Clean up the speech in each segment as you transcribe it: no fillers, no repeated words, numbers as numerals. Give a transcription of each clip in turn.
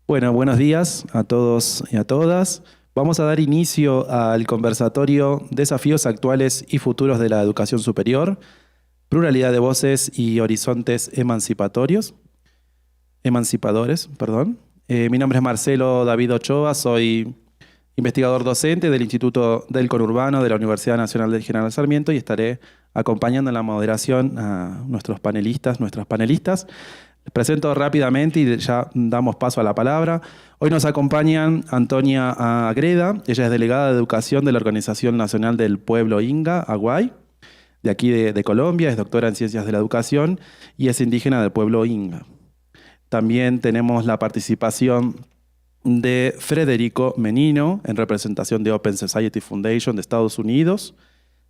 Bueno, buenos días a todos y a todas. Vamos a dar inicio al conversatorio Desafíos actuales y futuros de la educación superior, pluralidad de voces y horizontes emancipadores. Mi nombre es Marcelo David Ochoa, soy investigador docente del Instituto del Conurbano de la Universidad Nacional del General Sarmiento y estaré acompañando en la moderación a nuestras panelistas. Les presento rápidamente y ya damos paso a la palabra. Hoy nos acompañan Antonia Agreda, ella es delegada de Educación de la Organización Nacional del Pueblo Inga, Aguay, de aquí de Colombia, es doctora en Ciencias de la Educación y es indígena del pueblo Inga. También tenemos la participación de Federico Menino, en representación de Open Society Foundation de Estados Unidos,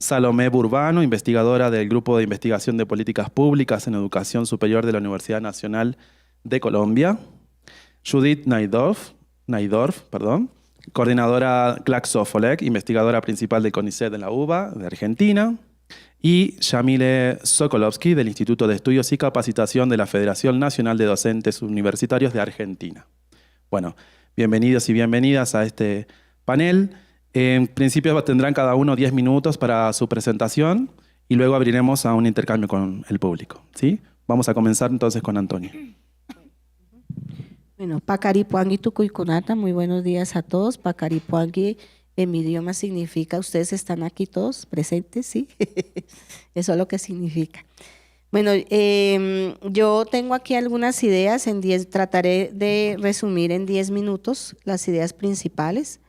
Salomé Burbano, investigadora del Grupo de Investigación de Políticas Públicas en Educación Superior de la Universidad Nacional de Colombia, Judith Naidorf, coordinadora Claxo-Folec, investigadora principal de CONICET de la UBA de Argentina, y Yamile Sokolovsky, del Instituto de Estudios y Capacitación de la Federación Nacional de Docentes Universitarios de Argentina. Bueno, bienvenidos y bienvenidas a este panel. En principio tendrán cada uno 10 minutos para su presentación y luego abriremos a un intercambio con el público, ¿sí? Vamos a comenzar entonces con Antonio. Bueno, Pacaripuangui Tucuycunata, muy buenos días a todos. Pacaripuangui en mi idioma significa, ustedes están aquí todos presentes, ¿sí? Eso es lo que significa. Bueno, yo tengo aquí algunas ideas, trataré de resumir en 10 minutos las ideas principales.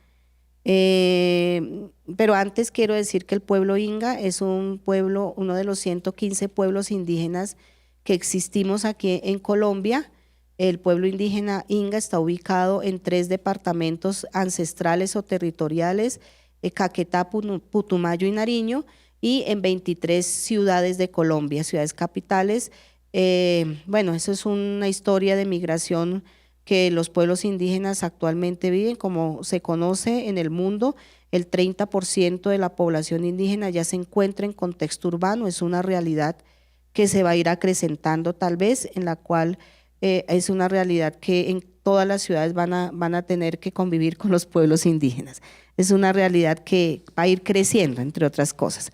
Pero antes quiero decir que el pueblo Inga es un pueblo, uno de los 115 pueblos indígenas que existimos aquí en Colombia. El pueblo indígena Inga está ubicado en 3 departamentos ancestrales o territoriales, Caquetá, Putumayo y Nariño, y en 23 ciudades de Colombia, ciudades capitales. Bueno, eso es una historia de migración que los pueblos indígenas actualmente viven. Como se conoce en el mundo, el 30% de la población indígena ya se encuentra en contexto urbano, es una realidad que se va a ir acrecentando tal vez, en la cual es una realidad que en todas las ciudades van a tener que convivir con los pueblos indígenas. Es una realidad que va a ir creciendo, entre otras cosas.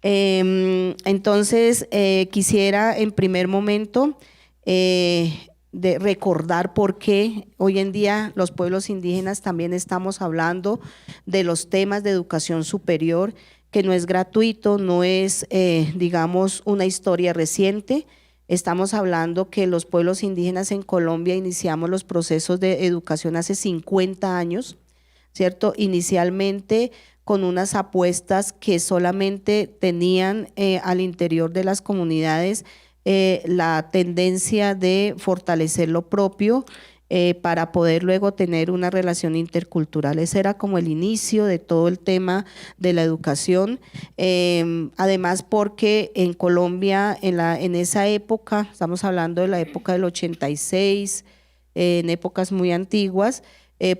Entonces, quisiera en primer momento de recordar por qué hoy en día los pueblos indígenas también estamos hablando de los temas de educación superior, que no es gratuito, no es, digamos, una historia reciente. Estamos hablando que los pueblos indígenas en Colombia iniciamos los procesos de educación hace 50 años, ¿cierto? Inicialmente con unas apuestas que solamente tenían al interior de las comunidades la tendencia de fortalecer lo propio para poder luego tener una relación intercultural. Ese era como el inicio de todo el tema de la educación. Además, porque en Colombia, en esa época, estamos hablando de la época del 86, en épocas muy antiguas,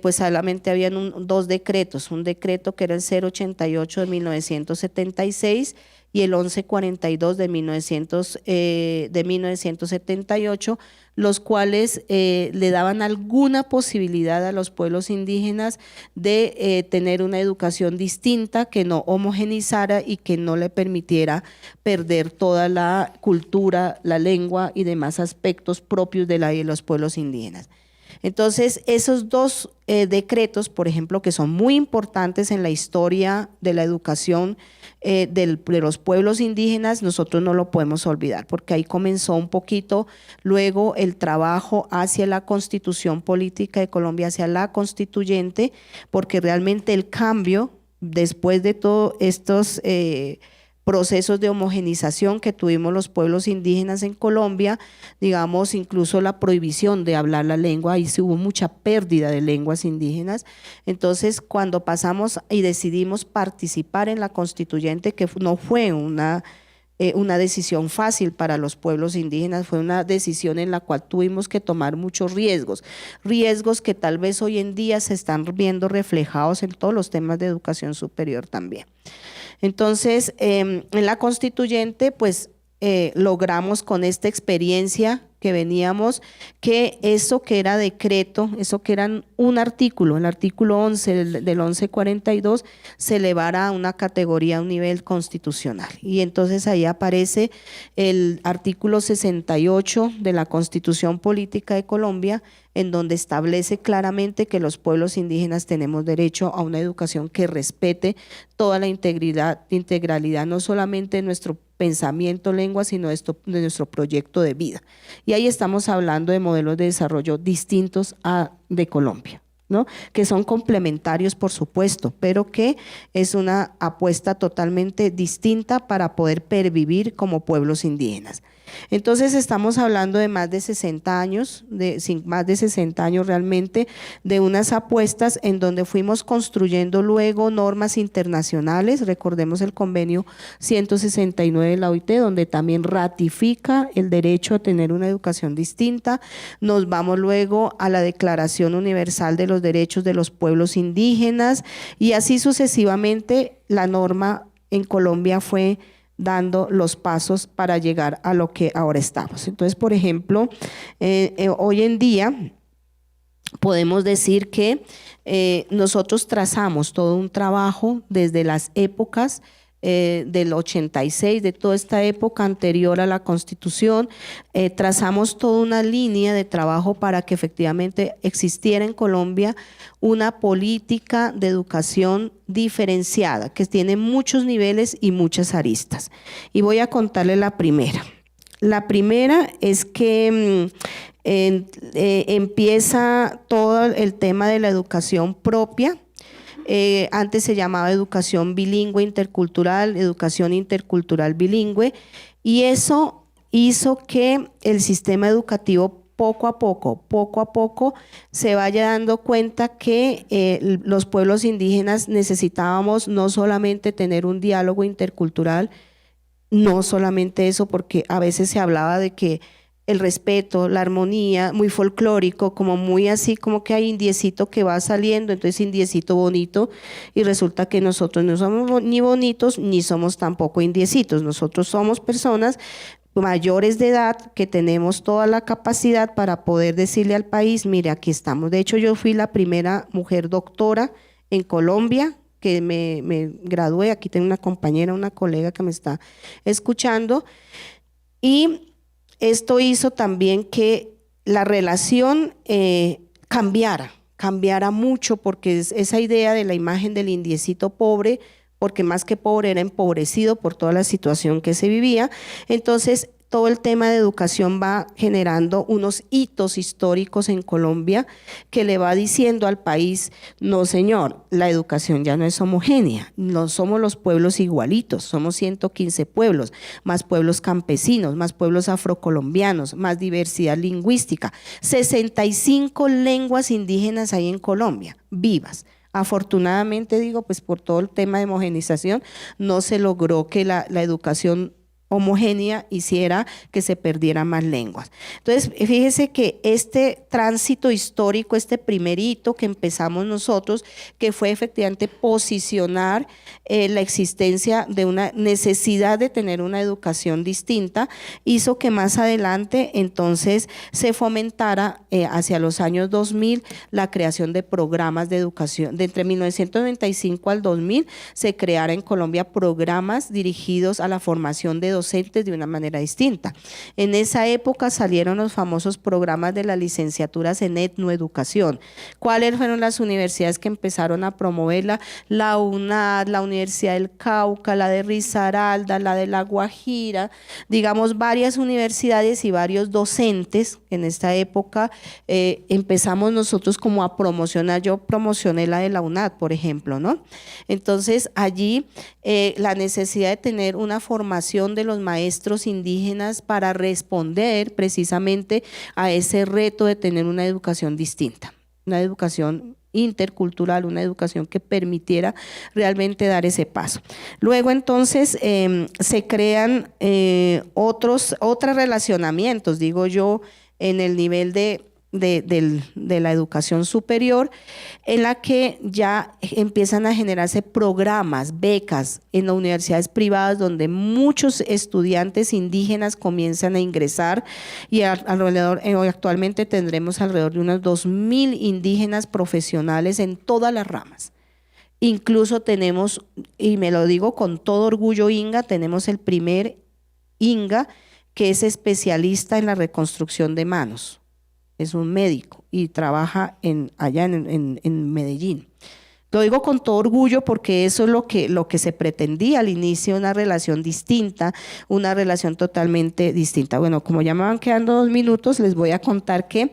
pues solamente habían 2 decretos, un decreto que era el 088 de 1976 y el 1142 de 1978, los cuales le daban alguna posibilidad a los pueblos indígenas de tener una educación distinta, que no homogenizara y que no le permitiera perder toda la cultura, la lengua y demás aspectos propios de los pueblos indígenas. Entonces, esos 2 decretos, por ejemplo, que son muy importantes en la historia de la educación de los pueblos indígenas, nosotros no lo podemos olvidar, porque ahí comenzó un poquito luego el trabajo hacia la Constitución Política de Colombia, hacia la constituyente, porque realmente el cambio, después de todos estos procesos de homogenización que tuvimos los pueblos indígenas en Colombia, digamos, incluso la prohibición de hablar la lengua, ahí sí hubo mucha pérdida de lenguas indígenas. Entonces, cuando pasamos y decidimos participar en la constituyente, que no fue una decisión fácil para los pueblos indígenas, fue una decisión en la cual tuvimos que tomar muchos riesgos que tal vez hoy en día se están viendo reflejados en todos los temas de educación superior también. Entonces, en la constituyente, pues logramos con esta experiencia que veníamos, que eso que era decreto, eso que era un artículo, el artículo 11 del 1142, se elevara a una categoría, a un nivel constitucional. Y entonces ahí aparece el artículo 68 de la Constitución Política de Colombia, en donde establece claramente que los pueblos indígenas tenemos derecho a una educación que respete toda la integralidad, no solamente de nuestro pensamiento, lengua, sino de nuestro proyecto de vida. Y ahí estamos hablando de modelos de desarrollo distintos a de Colombia, ¿no? Que son complementarios, por supuesto, pero que es una apuesta totalmente distinta para poder pervivir como pueblos indígenas. Entonces estamos hablando de más de 60 años, más de 60 años realmente, de unas apuestas en donde fuimos construyendo luego normas internacionales. Recordemos el convenio 169 de la OIT, donde también ratifica el derecho a tener una educación distinta. Nos vamos luego a la Declaración Universal de los Derechos de los Pueblos Indígenas, y así sucesivamente la norma en Colombia fue dando los pasos para llegar a lo que ahora estamos. Entonces, por ejemplo, hoy en día podemos decir que nosotros trazamos todo un trabajo desde las épocas del 86, de toda esta época anterior a la Constitución, trazamos toda una línea de trabajo para que efectivamente existiera en Colombia una política de educación diferenciada, que tiene muchos niveles y muchas aristas. Y voy a contarle la primera. La primera es que empieza todo el tema de la educación propia. Antes se llamaba educación bilingüe intercultural, educación intercultural bilingüe, y eso hizo que el sistema educativo poco a poco se vaya dando cuenta que los pueblos indígenas necesitábamos no solamente tener un diálogo intercultural, no solamente eso, porque a veces se hablaba de que el respeto, la armonía, muy folclórico, como muy así, como que hay indiecito que va saliendo, entonces indiecito bonito, y resulta que nosotros no somos ni bonitos ni somos tampoco indiecitos, nosotros somos personas mayores de edad que tenemos toda la capacidad para poder decirle al país, mire, aquí estamos. De hecho, yo fui la primera mujer doctora en Colombia que me gradué. Aquí tengo una compañera, una colega que me está escuchando, y esto hizo también que la relación cambiara mucho, porque esa idea de la imagen del indiecito pobre, porque más que pobre era empobrecido por toda la situación que se vivía. Entonces todo el tema de educación va generando unos hitos históricos en Colombia que le va diciendo al país, no señor, la educación ya no es homogénea, no somos los pueblos igualitos, somos 115 pueblos, más pueblos campesinos, más pueblos afrocolombianos, más diversidad lingüística, 65 lenguas indígenas hay en Colombia, vivas. Afortunadamente, digo, pues por todo el tema de homogenización, no se logró que la educación homogénea hiciera que se perdieran más lenguas. Entonces, fíjese que este tránsito histórico, este primer hito que empezamos nosotros, que fue efectivamente posicionar la existencia de una necesidad de tener una educación distinta, hizo que más adelante entonces se fomentara hacia los años 2000 la creación de programas de educación. De entre 1995 al 2000 se creara en Colombia programas dirigidos a la formación de docentes de una manera distinta. En esa época salieron los famosos programas de las licenciaturas en etnoeducación. ¿Cuáles fueron las universidades que empezaron a promoverla? La UNAD, la Universidad del Cauca, la de Risaralda, la de La Guajira, digamos varias universidades y varios docentes. En esta época empezamos nosotros como a promocionar, yo promocioné la de la UNAD, por ejemplo, ¿no? Entonces allí la necesidad de tener una formación de los maestros indígenas para responder precisamente a ese reto de tener una educación distinta, una educación intercultural, una educación que permitiera realmente dar ese paso. Luego entonces se crean otros relacionamientos, digo yo, en el nivel de de la educación superior, en la que ya empiezan a generarse programas, becas en las universidades privadas donde muchos estudiantes indígenas comienzan a ingresar y hoy actualmente tendremos alrededor de unos 2.000 indígenas profesionales en todas las ramas. Incluso tenemos, y me lo digo con todo orgullo Inga, tenemos el primer Inga que es especialista en la reconstrucción de manos. Es un médico y trabaja allá en Medellín. Lo digo con todo orgullo porque eso es lo que se pretendía al inicio, una relación distinta, una relación totalmente distinta. Bueno, como ya me van quedando 2 minutos, les voy a contar que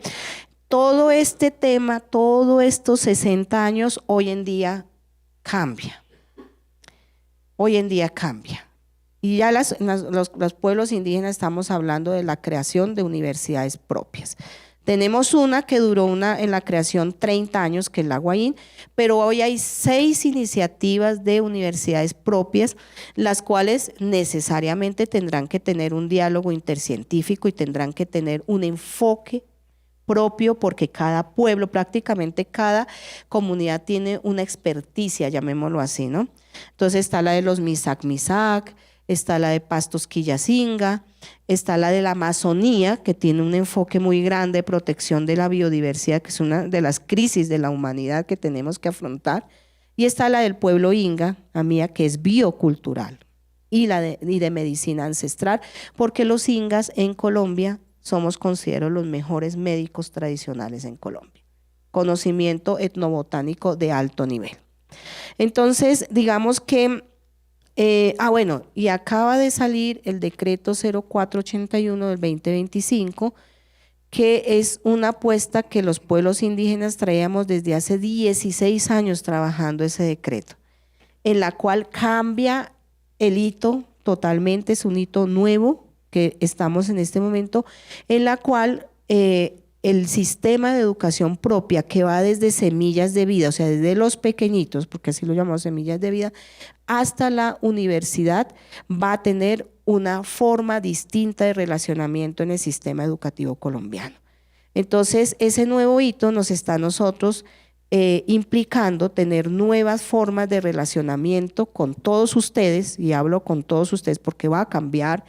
todo este tema, todos estos 60 años, hoy en día cambia. Hoy en día cambia. Y ya los pueblos indígenas estamos hablando de la creación de universidades propias. Tenemos una que duró en la creación 30 años, que es la Guaín, pero hoy hay 6 iniciativas de universidades propias, las cuales necesariamente tendrán que tener un diálogo intercientífico y tendrán que tener un enfoque propio, porque cada pueblo, prácticamente cada comunidad tiene una experticia, llamémoslo así, ¿no? Entonces está la de los Misak Misak, está la de Pastos Quillacinga, está la de la Amazonía, que tiene un enfoque muy grande de protección de la biodiversidad, que es una de las crisis de la humanidad que tenemos que afrontar, y está la del pueblo Inga, Amía, que es biocultural, y de medicina ancestral, porque los Ingas en Colombia somos considerados los mejores médicos tradicionales en Colombia. Conocimiento etnobotánico de alto nivel. Entonces, digamos que bueno, y acaba de salir el decreto 0481 del 2025, que es una apuesta que los pueblos indígenas traíamos desde hace 16 años trabajando ese decreto, en la cual cambia el hito totalmente, es un hito nuevo que estamos en este momento, en la cual el sistema de educación propia que va desde semillas de vida, o sea, desde los pequeñitos, porque así lo llamamos semillas de vida, hasta la universidad, va a tener una forma distinta de relacionamiento en el sistema educativo colombiano. Entonces, ese nuevo hito nos está a nosotros implicando tener nuevas formas de relacionamiento con todos ustedes, y hablo con todos ustedes porque va a cambiar,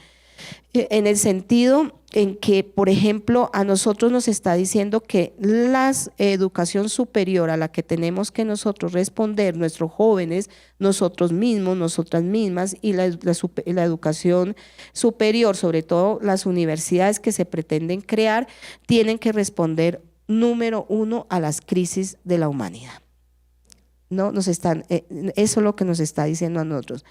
en el sentido en que, por ejemplo, a nosotros nos está diciendo que la educación superior a la que tenemos que nosotros responder, nuestros jóvenes, nosotros mismos, nosotras mismas, y la educación superior, sobre todo las universidades que se pretenden crear, tienen que responder, número 1, a las crisis de la humanidad. ¿No? Eso es lo que nos está diciendo a nosotros.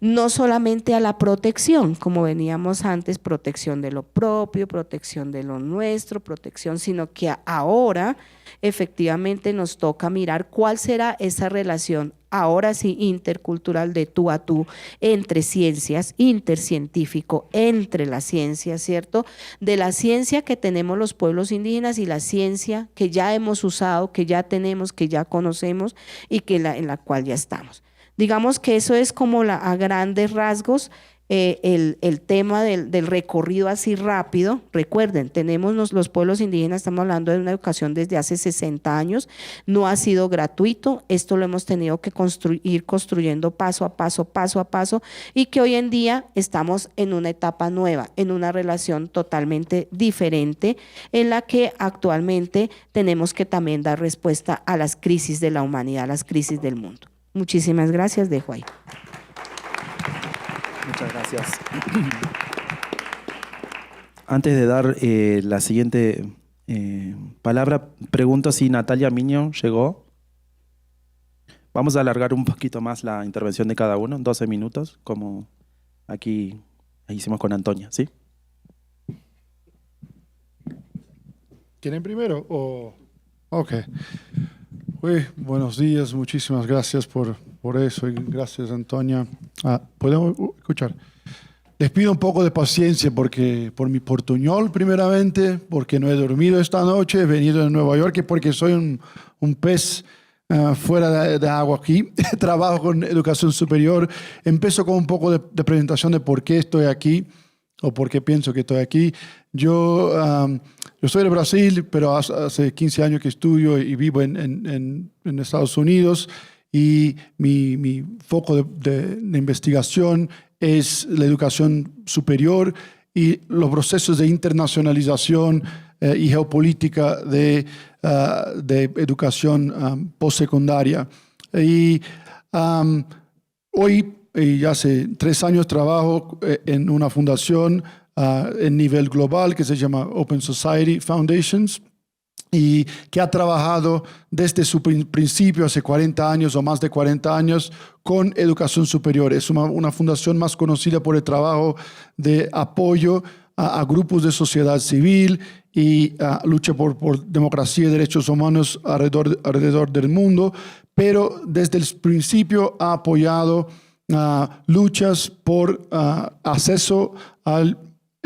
No solamente a la protección, como veníamos antes, protección de lo propio, protección de lo nuestro, protección, sino que ahora efectivamente nos toca mirar cuál será esa relación, ahora sí intercultural, de tú a tú, entre ciencias, intercientífico, entre las ciencias, ¿cierto? De la ciencia que tenemos los pueblos indígenas y la ciencia que ya hemos usado, que ya tenemos, que ya conocemos y que en la cual ya estamos. Digamos que eso es como a grandes rasgos el tema del recorrido así rápido. Recuerden, tenemos los pueblos indígenas, estamos hablando de una educación desde hace 60 años, no ha sido gratuito, esto lo hemos tenido que ir construyendo paso a paso, y que hoy en día estamos en una etapa nueva, en una relación totalmente diferente, en la que actualmente tenemos que también dar respuesta a las crisis de la humanidad, a las crisis del mundo. Muchísimas gracias, dejo ahí. Muchas gracias. Antes de dar la siguiente palabra, pregunto si Natalia Miño llegó. Vamos a alargar un poquito más la intervención de cada uno, 12 minutos, como aquí hicimos con Antonia, ¿sí? ¿Quieren primero? Ok. Uy, buenos días, muchísimas gracias por eso y gracias, Antonia. ¿Podemos escuchar? Les pido un poco de paciencia porque por mi portuñol primeramente, porque no he dormido esta noche, he venido de Nueva York y porque soy un pez fuera de agua aquí. Trabajo con educación superior. Empiezo con un poco de presentación de por qué estoy aquí o por qué pienso que estoy aquí. Yo Yo soy de Brasil, pero hace 15 años que estudio y vivo en Estados Unidos, y mi foco de investigación es la educación superior y los procesos de internacionalización y geopolítica de educación postsecundaria. Y hoy, ya hace 3 años, trabajo en una fundación en nivel global que se llama Open Society Foundations, y que ha trabajado desde su principio, hace 40 años o más de 40 años, con educación superior. Es una fundación más conocida por el trabajo de apoyo a grupos de sociedad civil y lucha por democracia y derechos humanos alrededor del mundo, pero desde el principio ha apoyado luchas por acceso a la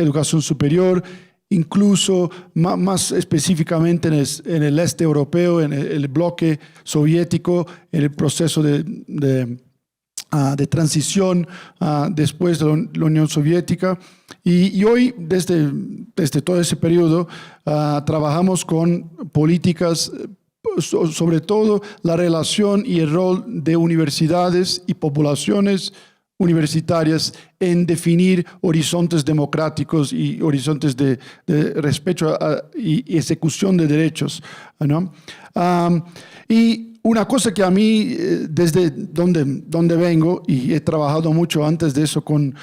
educación superior, incluso más específicamente en el este europeo, en el bloque soviético, en el proceso de transición después de la Unión Soviética. Y hoy, desde todo ese periodo, trabajamos con políticas, sobre todo la relación y el rol de universidades y poblaciones universitarias en definir horizontes democráticos y horizontes de respeto y ejecución de derechos, ¿no? Y una cosa que a mí, desde donde vengo, y he trabajado mucho antes de eso con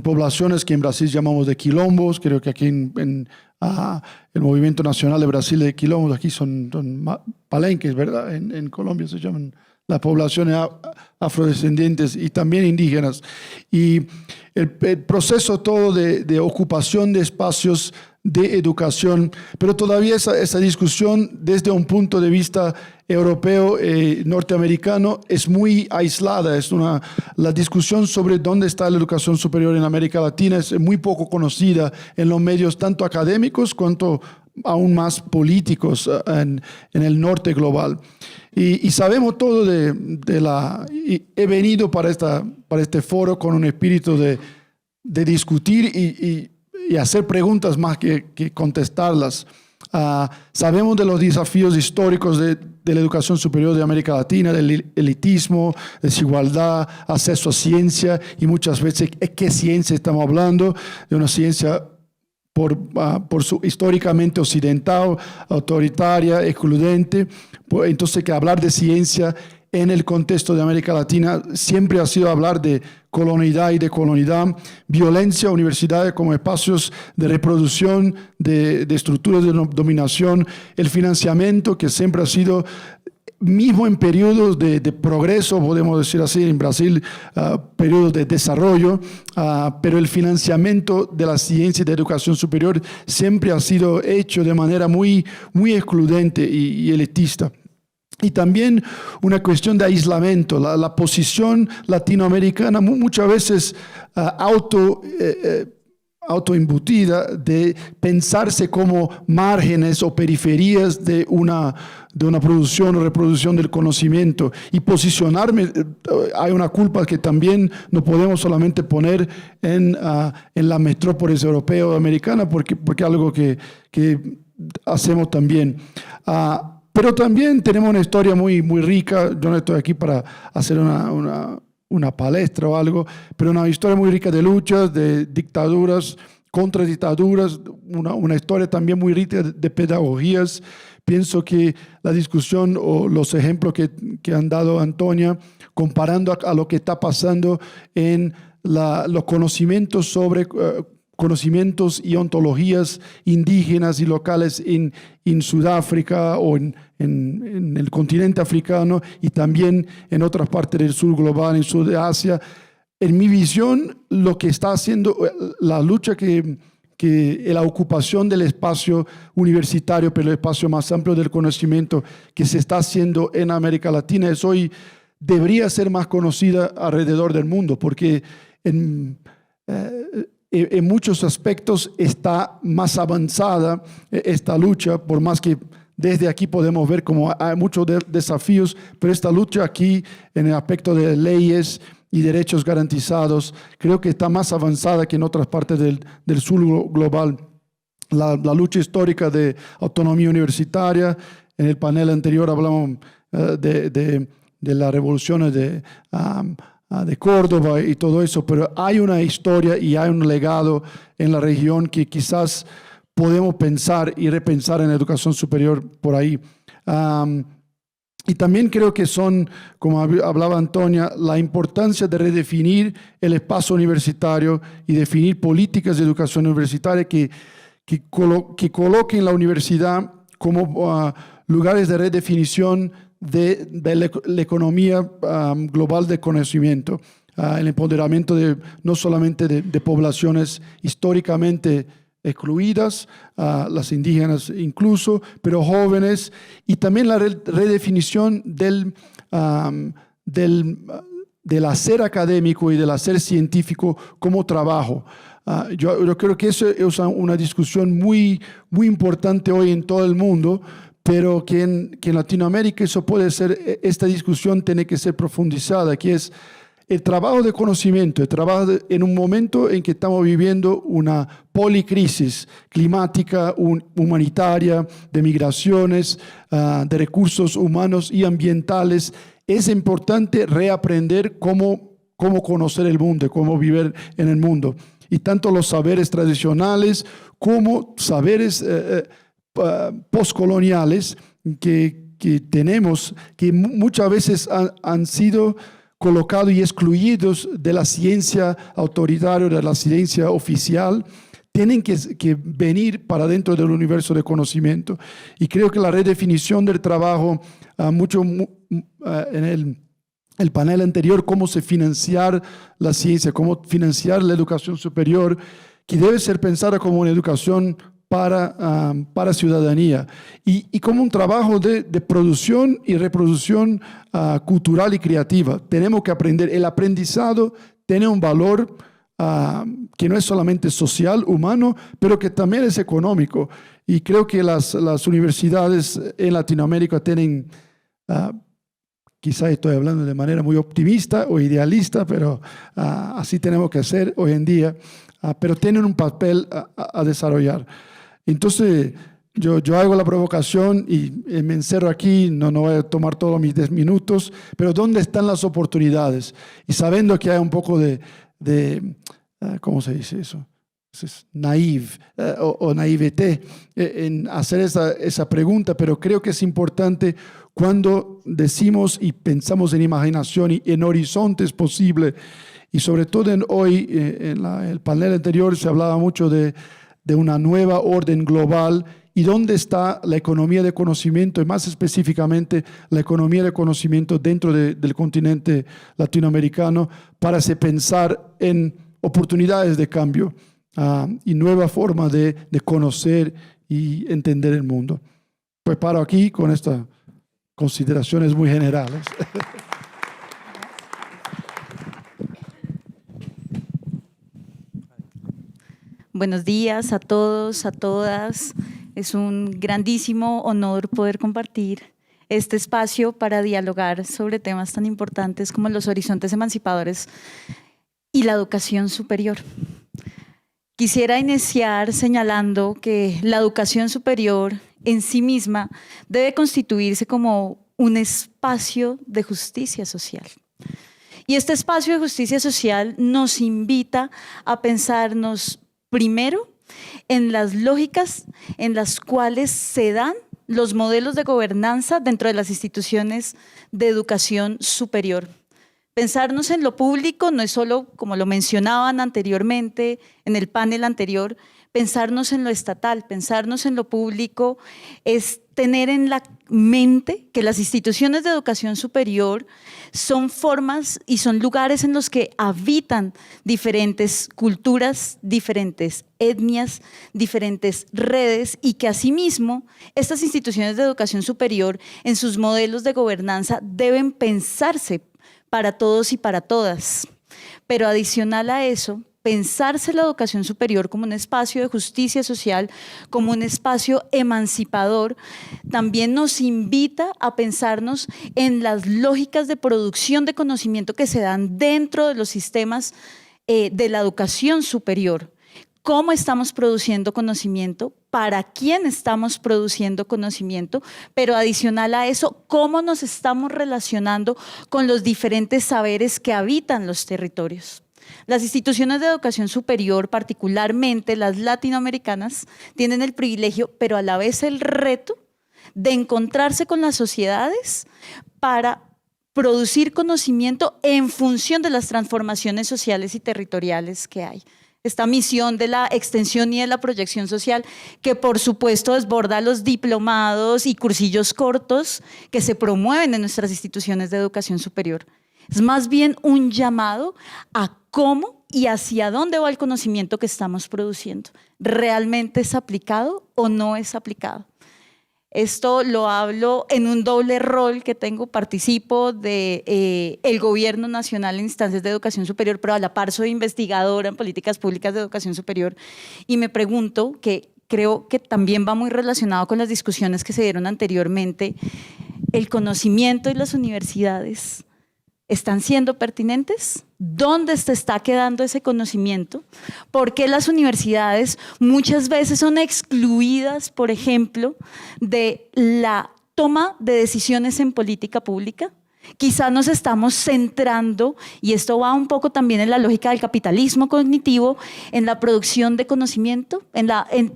poblaciones que en Brasil llamamos de quilombos, creo que aquí en el Movimiento Nacional de Brasil de quilombos, aquí son palenques, ¿verdad? En Colombia se llaman las poblaciones afrodescendientes y también indígenas. Y el proceso todo de ocupación de espacios de educación, pero todavía esa discusión desde un punto de vista europeo, norteamericano, es muy aislada. La discusión sobre dónde está la educación superior en América Latina es muy poco conocida en los medios, tanto académicos cuanto aún más políticos en el norte global. Y sabemos todo y he venido para este foro con un espíritu de discutir y hacer preguntas más que contestarlas. Sabemos de los desafíos históricos de la educación superior de América Latina, del elitismo, desigualdad, acceso a ciencia, y muchas veces, ¿qué ciencia estamos hablando? De una ciencia por su históricamente occidental, autoritaria, excluyente. Entonces, que hablar de ciencia en el contexto de América Latina siempre ha sido hablar de colonialidad y de colonialidad, violencia, universidades como espacios de reproducción, de estructuras de dominación, el financiamiento, que siempre ha sido, mismo en periodos de progreso, podemos decir así, en Brasil, periodos de desarrollo, pero el financiamiento de la ciencia y de educación superior siempre ha sido hecho de manera muy, muy excluyente y elitista. Y también una cuestión de aislamiento, la posición latinoamericana muchas veces autoimbutida de pensarse como márgenes o periferias de una producción o reproducción del conocimiento. Y posicionarme, hay una culpa que también no podemos solamente poner en la metrópolis europea o americana, porque es algo que hacemos también. Pero también tenemos una historia muy, muy rica. Yo no estoy aquí para hacer una palestra o algo, pero una historia muy rica de luchas, de dictaduras, contra dictaduras, una historia también muy rica de pedagogías. Pienso que la discusión o los ejemplos que han dado Antonia, comparando a lo que está pasando en los conocimientos sobre conocimientos y ontologías indígenas y locales en Sudáfrica o en el continente africano, y también en otras partes del sur global, en sur de Asia. En mi visión, lo que está haciendo la lucha la ocupación del espacio universitario, pero el espacio más amplio del conocimiento que se está haciendo en América Latina, hoy debería ser más conocida alrededor del mundo, porque en muchos aspectos está más avanzada esta lucha, por más que desde aquí podemos ver como hay muchos desafíos, pero esta lucha aquí en el aspecto de leyes y derechos garantizados creo que está más avanzada que en otras partes del sur global. la lucha histórica de autonomía universitaria. En el panel anterior hablamos de las revoluciones de Córdoba y todo eso, pero hay una historia y hay un legado en la región que quizás podemos pensar y repensar en la educación superior por ahí. Y también creo que son, como hablaba Antonia, la importancia de redefinir el espacio universitario y definir políticas de educación universitaria que coloquen la universidad como lugares de redefinición de la economía global de conocimiento, el empoderamiento no solamente de poblaciones históricamente excluidas, las indígenas incluso, pero jóvenes, y también la redefinición del hacer académico y del hacer científico como trabajo. Yo creo que eso es una discusión muy, muy importante hoy en todo el mundo, pero que en Latinoamérica eso puede ser, esta discusión tiene que ser profundizada, que es el trabajo de conocimiento, el trabajo en un momento en que estamos viviendo una policrisis climática, humanitaria, de migraciones, de recursos humanos y ambientales. Es importante reaprender cómo conocer el mundo, cómo vivir en el mundo. Y tanto los saberes tradicionales como saberes postcoloniales que tenemos, que muchas veces han sido colocados y excluidos de la ciencia autoritaria, de la ciencia oficial, tienen que venir para dentro del universo de conocimiento. Y creo que la redefinición del trabajo, en el panel anterior, cómo se financiar la ciencia, cómo financiar la educación superior, que debe ser pensada como una educación para ciudadanía y como un trabajo de producción y reproducción cultural y creativa. Tenemos que aprender. El aprendizado tiene un valor que no es solamente social, humano, pero que también es económico. Y creo que las universidades en Latinoamérica tienen, quizá estoy hablando de manera muy optimista o idealista, pero así tenemos que hacer hoy en día, pero tienen un papel a desarrollar. Entonces, yo hago la provocación y me encerro aquí, no voy a tomar todos mis 10 minutos, pero ¿dónde están las oportunidades? Y sabiendo que hay un poco de ¿cómo se dice eso? Es naive o naivete en hacer esa pregunta, pero creo que es importante cuando decimos y pensamos en imaginación y en horizontes posibles, y sobre todo hoy, en el panel anterior se hablaba mucho de una nueva orden global y dónde está la economía de conocimiento y más específicamente la economía de conocimiento dentro del continente latinoamericano para pensar en oportunidades de cambio y nueva forma de conocer y entender el mundo. Pues paro aquí con estas consideraciones muy generales. Buenos días a todos, a todas. Es un grandísimo honor poder compartir este espacio para dialogar sobre temas tan importantes como los horizontes emancipadores y la educación superior. Quisiera iniciar señalando que la educación superior en sí misma debe constituirse como un espacio de justicia social. Y este espacio de justicia social nos invita a pensarnos primero en las lógicas en las cuales se dan los modelos de gobernanza dentro de las instituciones de educación superior. Pensarnos en lo público no es solo, como lo mencionaban anteriormente en el panel anterior, pensarnos en lo estatal, pensarnos en lo público es tener en la mente que las instituciones de educación superior son formas y son lugares en los que habitan diferentes culturas, diferentes etnias, diferentes redes y que asimismo estas instituciones de educación superior en sus modelos de gobernanza deben pensarse para todos y para todas. Pero adicional a eso, pensarse la educación superior como un espacio de justicia social, como un espacio emancipador, también nos invita a pensarnos en las lógicas de producción de conocimiento que se dan dentro de los sistemas de la educación superior. cómo estamos produciendo conocimiento, para quién estamos produciendo conocimiento, pero adicional a eso, cómo nos estamos relacionando con los diferentes saberes que habitan los territorios. Las instituciones de educación superior, particularmente las latinoamericanas, tienen el privilegio, pero a la vez el reto de encontrarse con las sociedades para producir conocimiento en función de las transformaciones sociales y territoriales que hay. Esta misión de la extensión y de la proyección social, que por supuesto desborda los diplomados y cursillos cortos que se promueven en nuestras instituciones de educación superior. Es más bien un llamado a cómo y hacia dónde va el conocimiento que estamos produciendo. ¿Realmente es aplicado o no es aplicado? Esto lo hablo en un doble rol que tengo, participo de el Gobierno Nacional en instancias de educación superior, pero a la par soy investigadora en políticas públicas de educación superior y me pregunto, que creo que también va muy relacionado con las discusiones que se dieron anteriormente, ¿el conocimiento y las universidades están siendo pertinentes? ¿Dónde se está quedando ese conocimiento? ¿Por qué las universidades muchas veces son excluidas, por ejemplo, de la toma de decisiones en política pública? Quizá nos estamos centrando, y esto va un poco también en la lógica del capitalismo cognitivo, en la producción de conocimiento,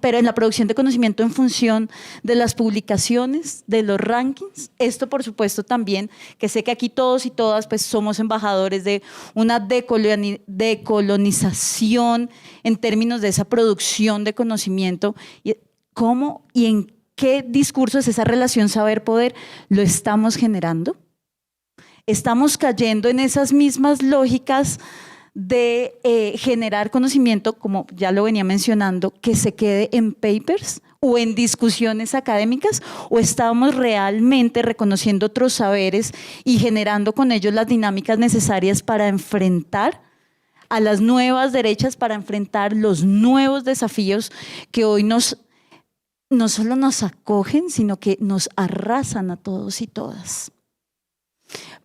pero en la producción de conocimiento en función de las publicaciones, de los rankings. Esto, por supuesto, también, que sé que aquí todos y todas pues, somos embajadores de una decolonización en términos de esa producción de conocimiento. ¿Cómo y en qué discursos esa relación saber-poder lo estamos generando? Estamos cayendo en esas mismas lógicas de generar conocimiento, como ya lo venía mencionando, que se quede en papers o en discusiones académicas, o estamos realmente reconociendo otros saberes y generando con ellos las dinámicas necesarias para enfrentar a las nuevas derechas, para enfrentar los nuevos desafíos que hoy no solo nos acogen, sino que nos arrasan a todos y todas.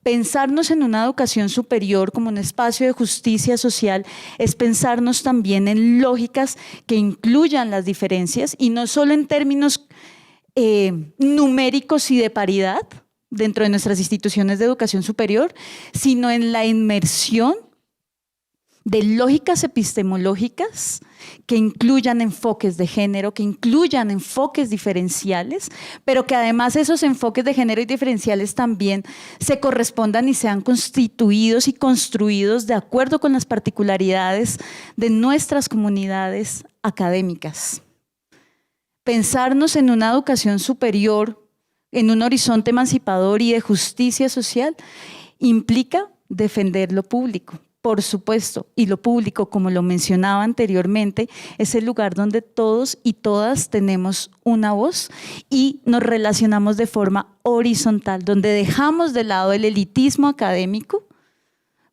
Pensarnos en una educación superior como un espacio de justicia social es pensarnos también en lógicas que incluyan las diferencias y no solo en términos numéricos y de paridad dentro de nuestras instituciones de educación superior, sino en la inmersión de lógicas epistemológicas que incluyan enfoques de género, que incluyan enfoques diferenciales, pero que además esos enfoques de género y diferenciales también se correspondan y sean constituidos y construidos de acuerdo con las particularidades de nuestras comunidades académicas. Pensarnos en una educación superior, en un horizonte emancipador y de justicia social, implica defender lo público. Por supuesto, y lo público, como lo mencionaba anteriormente, es el lugar donde todos y todas tenemos una voz y nos relacionamos de forma horizontal, donde dejamos de lado el elitismo académico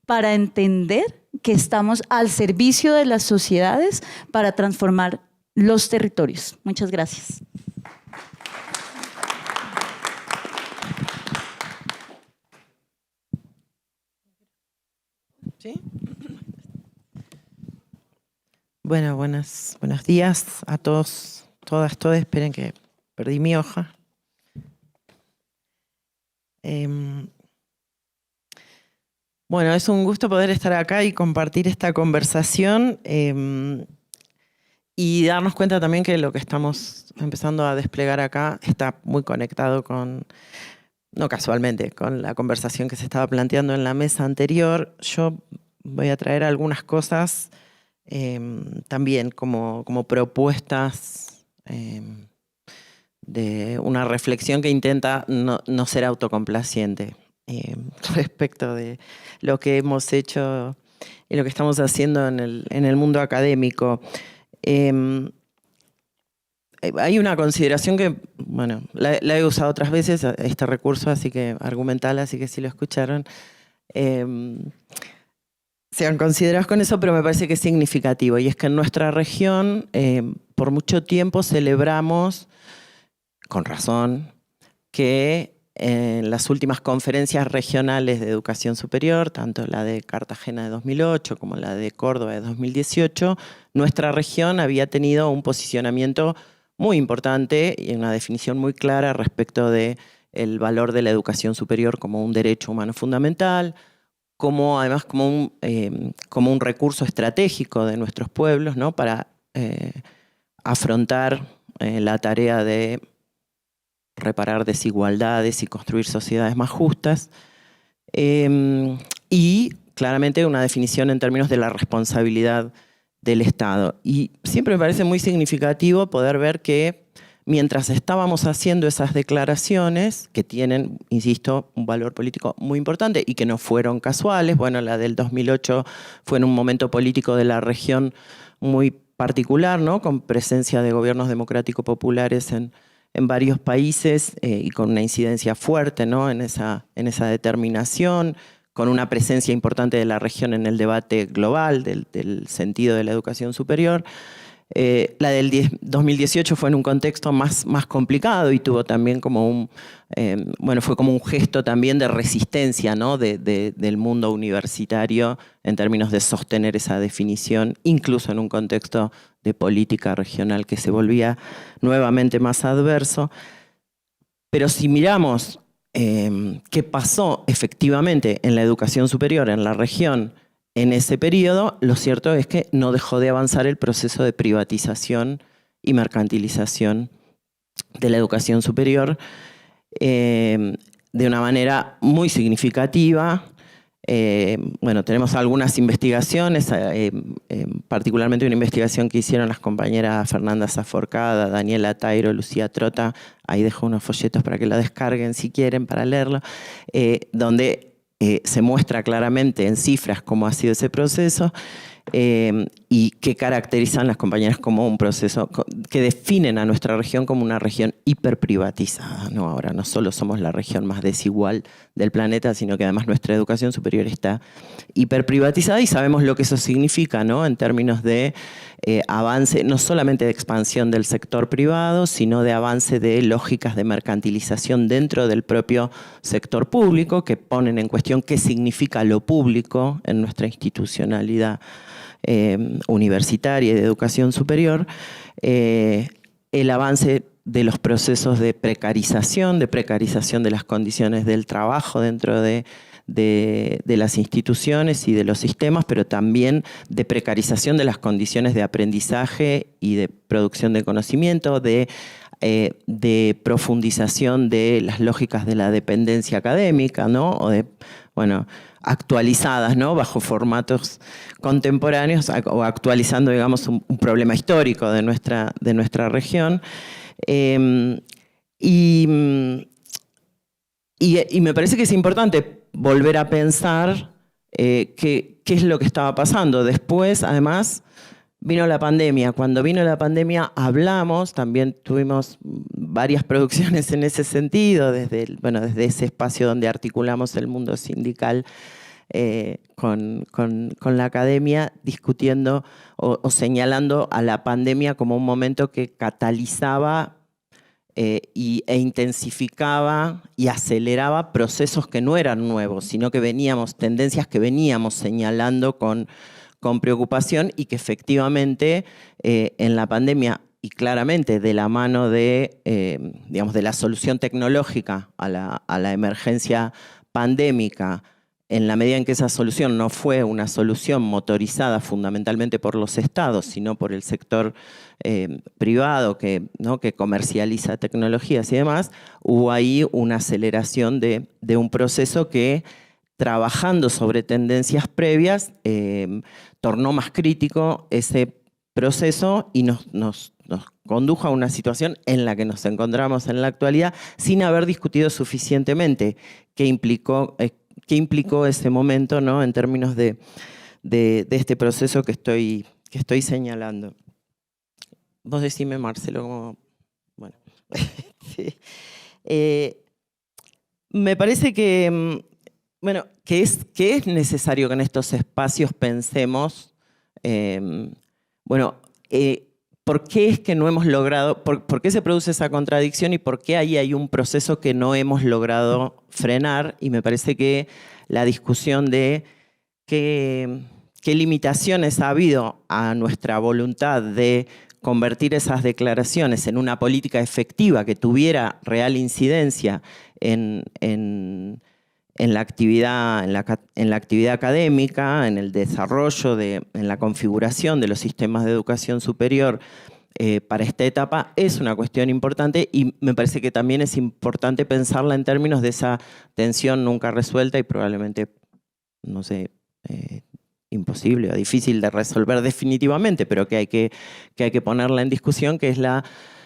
para entender que estamos al servicio de las sociedades para transformar los territorios. Muchas gracias. ¿Sí? Bueno, buenos días a todos, todas. Esperen que perdí mi hoja. Bueno, es un gusto poder estar acá y compartir esta conversación y darnos cuenta también que lo que estamos empezando a desplegar acá está muy conectado con, no casualmente, con la conversación que se estaba planteando en la mesa anterior. Yo voy a traer algunas cosas también como propuestas de una reflexión que intenta no ser autocomplaciente respecto de lo que hemos hecho y lo que estamos haciendo en el mundo académico. Hay una consideración que, bueno, la he usado otras veces, este recurso, así que argumental, así que si lo escucharon, sean considerados con eso, pero me parece que es significativo. Y es que en nuestra región, por mucho tiempo celebramos, con razón, que en las últimas conferencias regionales de educación superior, tanto la de Cartagena de 2008 como la de Córdoba de 2018, nuestra región había tenido un posicionamiento muy importante y una definición muy clara respecto del valor de la educación superior como un derecho humano fundamental, además como un recurso estratégico de nuestros pueblos, ¿no? Para afrontar la tarea de reparar desigualdades y construir sociedades más justas. Y claramente una definición en términos de la responsabilidad del Estado. Y siempre me parece muy significativo poder ver que mientras estábamos haciendo esas declaraciones, que tienen, insisto, un valor político muy importante y que no fueron casuales, bueno, la del 2008 fue en un momento político de la región muy particular, ¿no? Con presencia de gobiernos democráticos populares en varios países y con una incidencia fuerte, ¿no? en esa determinación, con una presencia importante de la región en el debate global del sentido de la educación superior. La del 2018 fue en un contexto más complicado y tuvo también como fue como un gesto también de resistencia, ¿no? del mundo universitario en términos de sostener esa definición, incluso en un contexto de política regional que se volvía nuevamente más adverso. Pero si miramos qué pasó efectivamente en la educación superior en la región en ese periodo, lo cierto es que no dejó de avanzar el proceso de privatización y mercantilización de la educación superior de una manera muy significativa. Tenemos algunas investigaciones, particularmente una investigación que hicieron las compañeras Fernanda Zaforcada, Daniela Tairo, Lucía Trota, ahí dejo unos folletos para que la descarguen si quieren para leerlo, donde se muestra claramente en cifras cómo ha sido ese proceso y que caracterizan las compañeras como un proceso que definen a nuestra región como una región hiperprivatizada, ¿no? Ahora no solo somos la región más desigual del planeta, sino que además nuestra educación superior está hiperprivatizada y sabemos lo que eso significa, ¿no? En términos de avance, no solamente de expansión del sector privado, sino de avance de lógicas de mercantilización dentro del propio sector público que ponen en cuestión qué significa lo público en nuestra institucionalidad universitaria y de educación superior, el avance de los procesos de precarización de las condiciones del trabajo dentro de las instituciones y de los sistemas, pero también de precarización de las condiciones de aprendizaje y de producción de conocimiento, de profundización de las lógicas de la dependencia académica, ¿no? O de, actualizadas, ¿no? Bajo formatos contemporáneos o actualizando, digamos, un problema histórico de nuestra región. Y me parece que es importante volver a pensar qué es lo que estaba pasando. Después, además, vino la pandemia. Cuando vino la pandemia hablamos, también tuvimos varias producciones en ese sentido, desde ese espacio donde articulamos el mundo sindical con la academia, discutiendo o señalando a la pandemia como un momento que catalizaba e intensificaba y aceleraba procesos que no eran nuevos, sino que tendencias que veníamos señalando con preocupación y que efectivamente en la pandemia y claramente de la mano de la solución tecnológica a la emergencia pandémica, en la medida en que esa solución no fue una solución motorizada fundamentalmente por los estados, sino por el sector privado que comercializa tecnologías y demás, hubo ahí una aceleración de un proceso que, trabajando sobre tendencias previas, tornó más crítico ese proceso y nos condujo a una situación en la que nos encontramos en la actualidad sin haber discutido suficientemente qué implicó ese momento, ¿no? En términos de este proceso que estoy señalando. Vos decime, Marcelo, cómo... Bueno. Sí. Me parece que es necesario que en estos espacios pensemos, ¿por qué es que no hemos logrado, por qué se produce esa contradicción y por qué ahí hay un proceso que no hemos logrado frenar? Y me parece que la discusión de qué limitaciones ha habido a nuestra voluntad de convertir esas declaraciones en una política efectiva que tuviera real incidencia en la actividad académica, en el desarrollo, en la configuración de los sistemas de educación superior para esta etapa, es una cuestión importante y me parece que también es importante pensarla en términos de esa tensión nunca resuelta y probablemente, no sé, imposible o difícil de resolver definitivamente, pero que hay que ponerla en discusión, que es la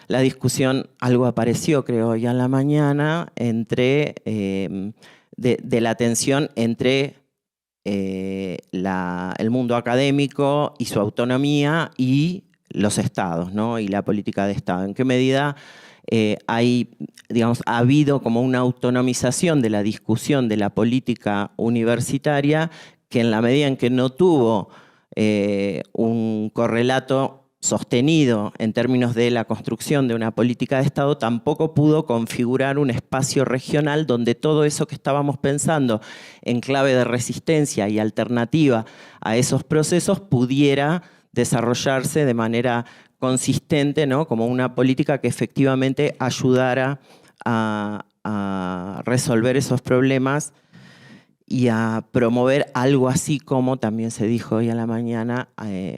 discusión, algo apareció creo hoy a la mañana, entre de la tensión entre el mundo académico y su autonomía y los estados, ¿no? Y la política de Estado. ¿En qué medida ha habido como una autonomización de la discusión de la política universitaria que en la medida en que no tuvo un correlato sostenido en términos de la construcción de una política de Estado, tampoco pudo configurar un espacio regional donde todo eso que estábamos pensando en clave de resistencia y alternativa a esos procesos pudiera desarrollarse de manera consistente, ¿no? Como una política que efectivamente ayudara a resolver esos problemas y a promover algo así como, también se dijo hoy a la mañana,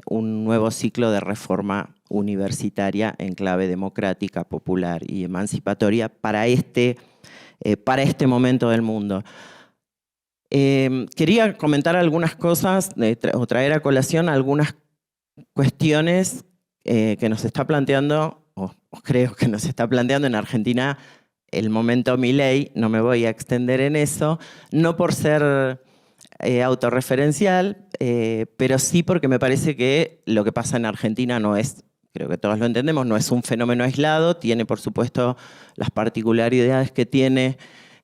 un nuevo ciclo de reforma universitaria en clave democrática, popular y emancipatoria para este momento del mundo. Quería comentar algunas cosas o traer a colación algunas cuestiones que nos está planteando, o creo que nos está planteando en Argentina, el momento Milei. No me voy a extender en eso, no por ser autorreferencial, pero sí porque me parece que lo que pasa en Argentina no es, creo que todos lo entendemos, no es un fenómeno aislado, tiene por supuesto las particularidades que tiene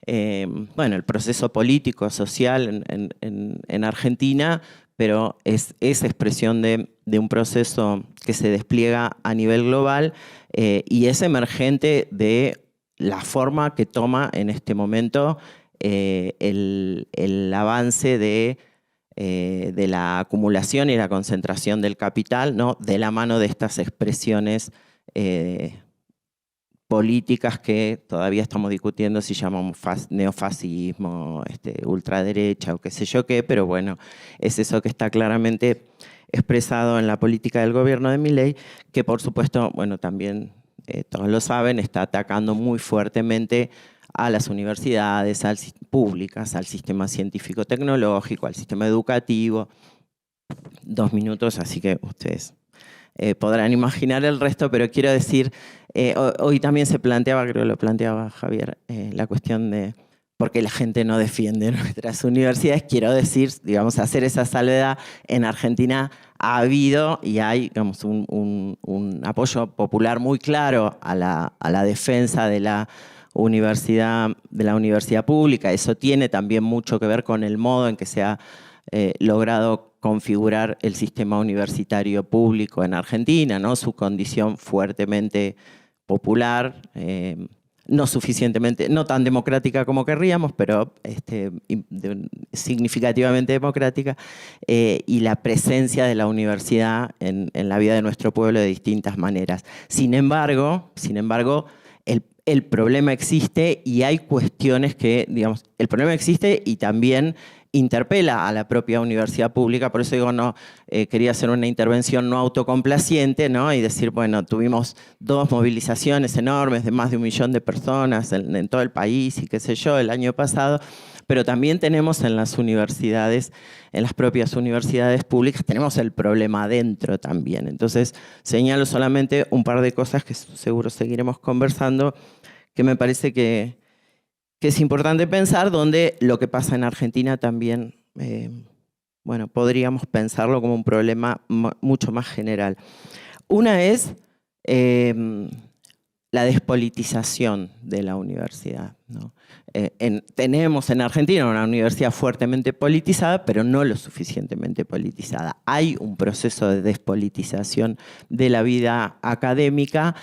el proceso político, social en Argentina, pero es expresión de un proceso que se despliega a nivel global y es emergente de la forma que toma en este momento el avance de la acumulación y la concentración del capital, ¿no? De la mano de estas expresiones políticas que todavía estamos discutiendo si llamamos neofascismo, ultraderecha o qué sé yo qué, pero bueno, es eso que está claramente expresado en la política del gobierno de Milei, que por supuesto, bueno, también todos lo saben, está atacando muy fuertemente a las universidades públicas, al sistema científico-tecnológico, al sistema educativo. 2 minutos, así que ustedes podrán imaginar el resto, pero quiero decir, hoy también se planteaba, creo que lo planteaba Javier, la cuestión de por qué la gente no defiende nuestras universidades. Quiero decir, digamos, hacer esa salvedad. En Argentina ha habido y hay, digamos, un apoyo popular muy claro a la defensa de la universidad pública. Eso tiene también mucho que ver con el modo en que se ha logrado configurar el sistema universitario público en Argentina, ¿no? Su condición fuertemente popular, no suficientemente, no tan democrática como querríamos, pero significativamente democrática, y la presencia de la universidad en la vida de nuestro pueblo de distintas maneras. Sin embargo, el problema existe y hay cuestiones que, digamos, el problema existe y también interpela a la propia universidad pública. Por eso digo, no, quería hacer una intervención no autocomplaciente, ¿no? Y decir, bueno, tuvimos 2 movilizaciones enormes de más de 1 millón de personas en todo el país y qué sé yo, el año pasado, pero también tenemos en las universidades, en las propias universidades públicas, tenemos el problema adentro también. Entonces, señalo solamente un par de cosas que seguro seguiremos conversando, que me parece que es importante pensar, donde lo que pasa en Argentina también, podríamos pensarlo como un problema mucho más general. Una es la despolitización de la universidad, ¿no? Tenemos en Argentina una universidad fuertemente politizada, pero no lo suficientemente politizada. Hay un proceso de despolitización de la vida académica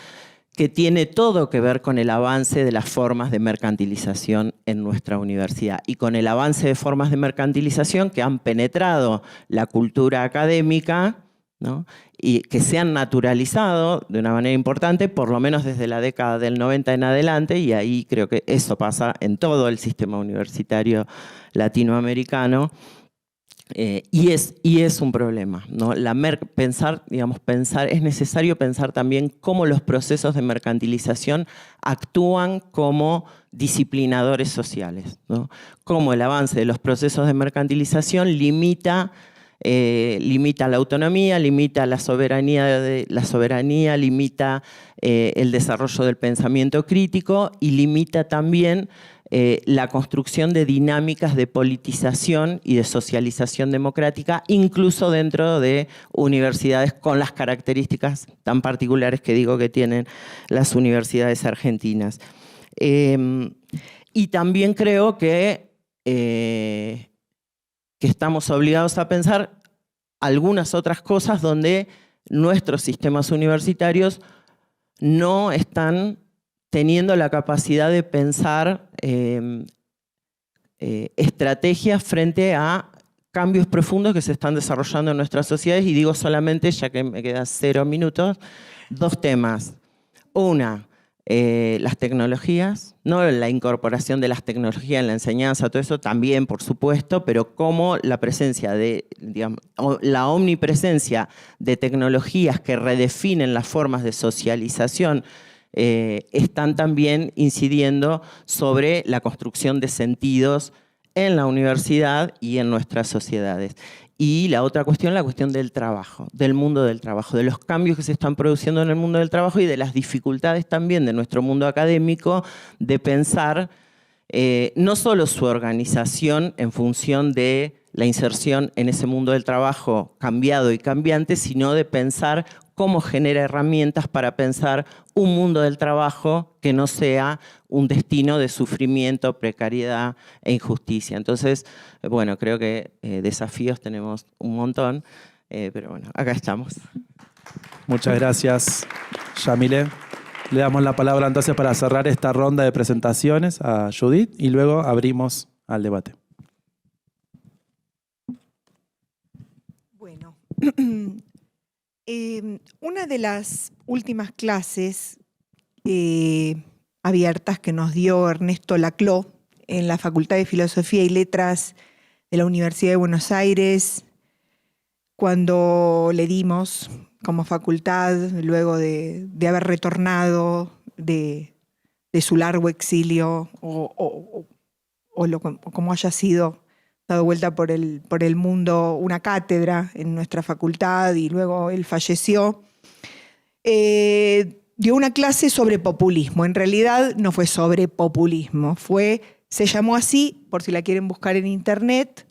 que tiene todo que ver con el avance de las formas de mercantilización en nuestra universidad y con el avance de formas de mercantilización que han penetrado la cultura académica, ¿no? Y que se han naturalizado de una manera importante, por lo menos desde la década del 90 en adelante, y ahí creo que eso pasa en todo el sistema universitario latinoamericano, y es un problema, ¿no? Es necesario pensar también cómo los procesos de mercantilización actúan como disciplinadores sociales, ¿no? Cómo el avance de los procesos de mercantilización limita la autonomía, limita la soberanía, limita el desarrollo del pensamiento crítico y limita también la construcción de dinámicas de politización y de socialización democrática, incluso dentro de universidades con las características tan particulares que digo que tienen las universidades argentinas. Y también creo que estamos obligados a pensar algunas otras cosas donde nuestros sistemas universitarios no están teniendo la capacidad de pensar estrategias frente a cambios profundos que se están desarrollando en nuestras sociedades. Y digo solamente, ya que me quedan 0 minutos, 2 temas. Una, las tecnologías, ¿no? La incorporación de las tecnologías en la enseñanza, todo eso también, por supuesto, pero cómo la presencia la omnipresencia de tecnologías que redefinen las formas de socialización están también incidiendo sobre la construcción de sentidos en la universidad y en nuestras sociedades. Y la otra cuestión, la cuestión del trabajo, del mundo del trabajo, de los cambios que se están produciendo en el mundo del trabajo y de las dificultades también de nuestro mundo académico de pensar no solo su organización en función de la inserción en ese mundo del trabajo cambiado y cambiante, sino de pensar cómo genera herramientas para pensar un mundo del trabajo que no sea un destino de sufrimiento, precariedad e injusticia. Entonces, bueno, creo que desafíos tenemos un montón, pero bueno, acá estamos. Muchas gracias, Yamile. Le damos la palabra entonces para cerrar esta ronda de presentaciones a Judith y luego abrimos al debate. Bueno, una de las últimas clases abiertas que nos dio Ernesto Laclau en la Facultad de Filosofía y Letras de la Universidad de Buenos Aires, cuando le dimos como facultad, luego de haber retornado de su largo exilio o como haya sido, dado vuelta por el mundo, una cátedra en nuestra facultad y luego él falleció, dio una clase sobre populismo. En realidad no fue sobre populismo, se llamó así, por si la quieren buscar en internet,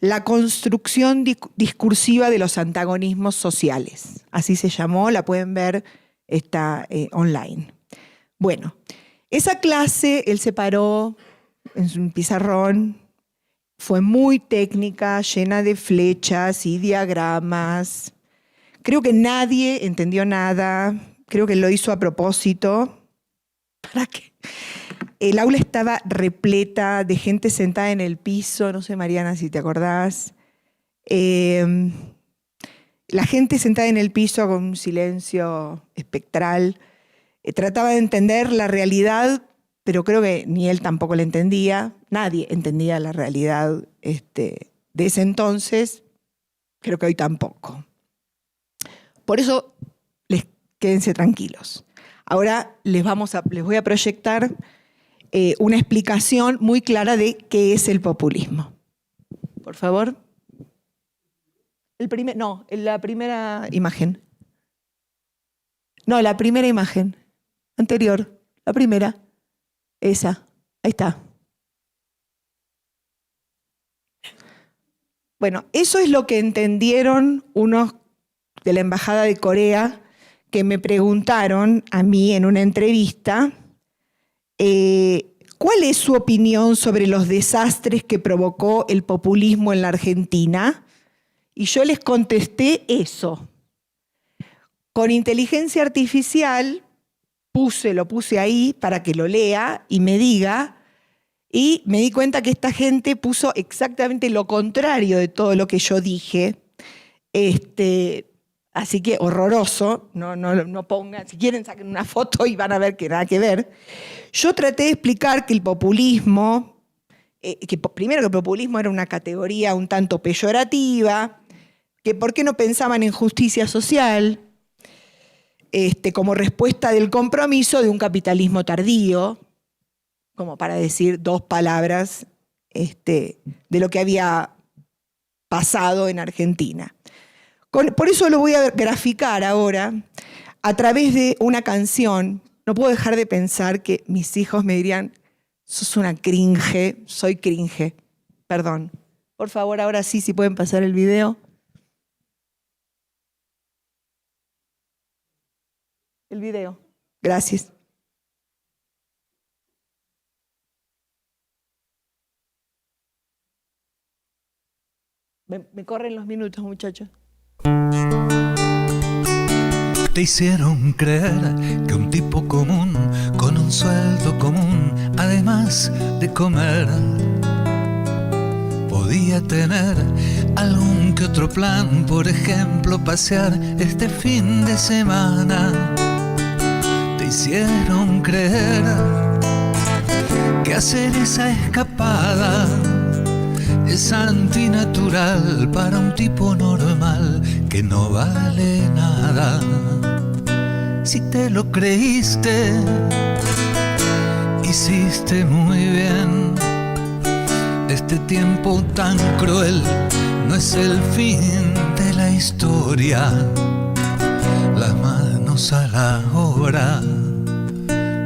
la construcción discursiva de los antagonismos sociales. Así se llamó, la pueden ver, está online. Bueno, esa clase él se paró en su pizarrón, fue muy técnica, llena de flechas y diagramas. Creo que nadie entendió nada, creo que lo hizo a propósito. ¿Para qué? El aula estaba repleta de gente sentada en el piso, no sé, Mariana, si te acordás. La gente sentada en el piso con un silencio espectral. Trataba de entender la realidad, pero creo que ni él tampoco la entendía. Nadie entendía la realidad de ese entonces. Creo que hoy tampoco. Por eso, quédense tranquilos. Ahora les voy a proyectar una explicación muy clara de qué es el populismo. Por favor. La primera imagen. No, la primera imagen. Anterior. La primera. Esa. Ahí está. Bueno, eso es lo que entendieron unos de la Embajada de Corea que me preguntaron a mí en una entrevista cuál es su opinión sobre los desastres que provocó el populismo en la Argentina. Y yo les contesté eso. Con inteligencia artificial lo puse ahí para que lo lea y me diga, y me di cuenta que esta gente puso exactamente lo contrario de todo lo que yo dije. Así que horroroso, no pongan, si quieren saquen una foto y van a ver que nada que ver. Yo traté de explicar que el populismo, primero que el populismo era una categoría un tanto peyorativa, que por qué no pensaban en justicia social, como respuesta del compromiso de un capitalismo tardío, como para decir dos palabras de lo que había pasado en Argentina. Por eso lo voy a graficar ahora a través de una canción. No puedo dejar de pensar que mis hijos me dirían, sos una cringe, soy cringe. Perdón. Por favor, ahora sí, si pueden pasar el video. El video. Gracias. Me corren los minutos, muchachos. Te hicieron creer que un tipo común, con un sueldo común, además de comer, podía tener algún que otro plan, por ejemplo, pasear este fin de semana. Te hicieron creer que hacer esa escapada es antinatural para un tipo normal que no vale nada. Si te lo creíste, hiciste muy bien. Este tiempo tan cruel no es el fin de la historia. Las manos a la obra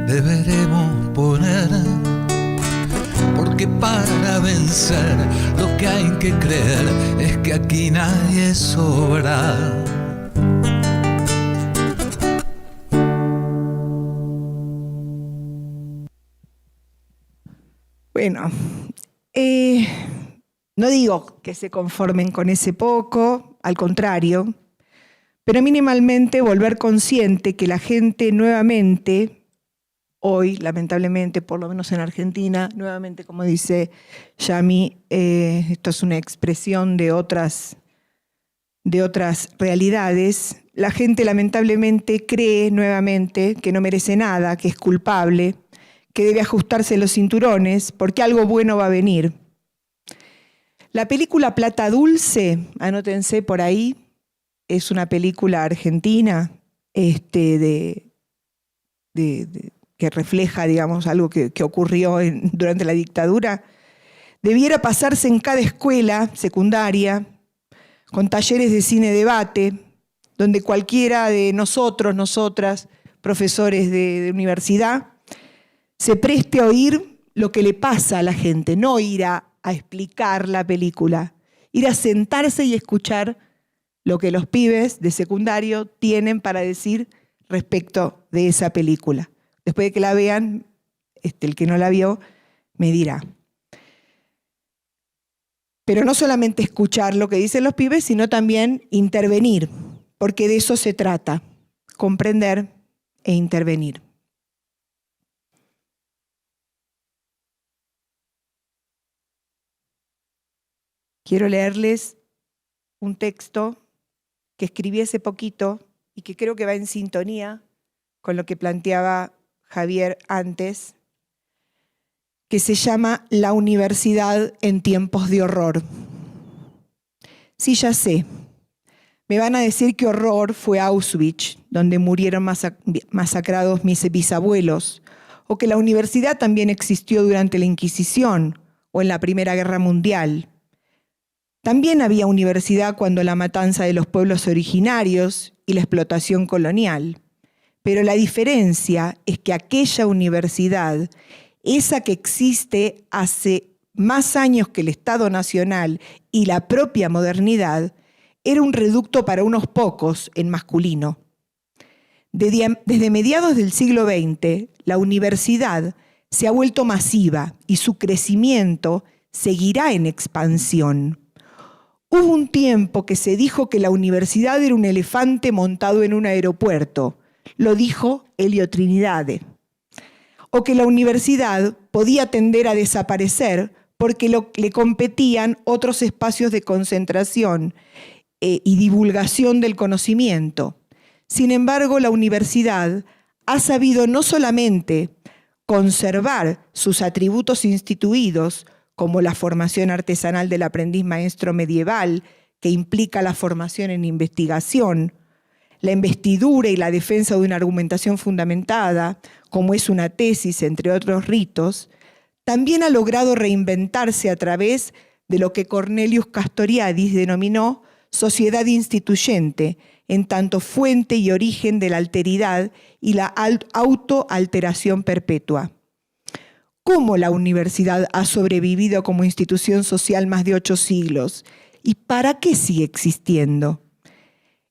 deberemos poner, porque para vencer lo que hay que creer es que aquí nadie sobra. Bueno, no digo que se conformen con ese poco, al contrario, pero mínimamente volver consciente que la gente nuevamente, hoy, lamentablemente, por lo menos en Argentina, nuevamente, como dice Yami, esto es una expresión de otras realidades. La gente lamentablemente cree nuevamente que no merece nada, que es culpable, que debe ajustarse los cinturones porque algo bueno va a venir. La película Plata Dulce, anótense por ahí, es una película argentina que refleja, digamos, algo que ocurrió durante la dictadura. Debiera pasarse en cada escuela secundaria, con talleres de cine debate, donde cualquiera de nosotros, nosotras, profesores de universidad, se preste a oír lo que le pasa a la gente, no ir a explicar la película, ir a sentarse y escuchar lo que los pibes de secundario tienen para decir respecto de esa película. Después de que la vean, el que no la vio me dirá. Pero no solamente escuchar lo que dicen los pibes, sino también intervenir, porque de eso se trata, comprender e intervenir. Quiero leerles un texto que escribí hace poquito y que creo que va en sintonía con lo que planteaba Javier antes, que se llama La universidad en tiempos de horror. Sí, ya sé, me van a decir que horror fue Auschwitz, donde murieron masacrados mis bisabuelos, o que la universidad también existió durante la Inquisición o en la Primera Guerra Mundial. También había universidad cuando la matanza de los pueblos originarios y la explotación colonial. Pero la diferencia es que aquella universidad, esa que existe hace más años que el Estado Nacional y la propia modernidad, era un reducto para unos pocos en masculino. Desde mediados del siglo XX, la universidad se ha vuelto masiva y su crecimiento seguirá en expansión. Hubo un tiempo que se dijo que la universidad era un elefante montado en un aeropuerto. Lo dijo Elio Trinidade. O que la universidad podía tender a desaparecer porque le competían otros espacios de concentración y divulgación del conocimiento. Sin embargo, la universidad ha sabido no solamente conservar sus atributos instituidos, como la formación artesanal del aprendiz maestro medieval, que implica la formación en investigación, la investidura y la defensa de una argumentación fundamentada, como es una tesis, entre otros ritos, también ha logrado reinventarse a través de lo que Cornelius Castoriadis denominó sociedad instituyente, en tanto fuente y origen de la alteridad y la autoalteración perpetua. ¿Cómo la universidad ha sobrevivido como institución social más de 8 siglos? ¿Y para qué sigue existiendo?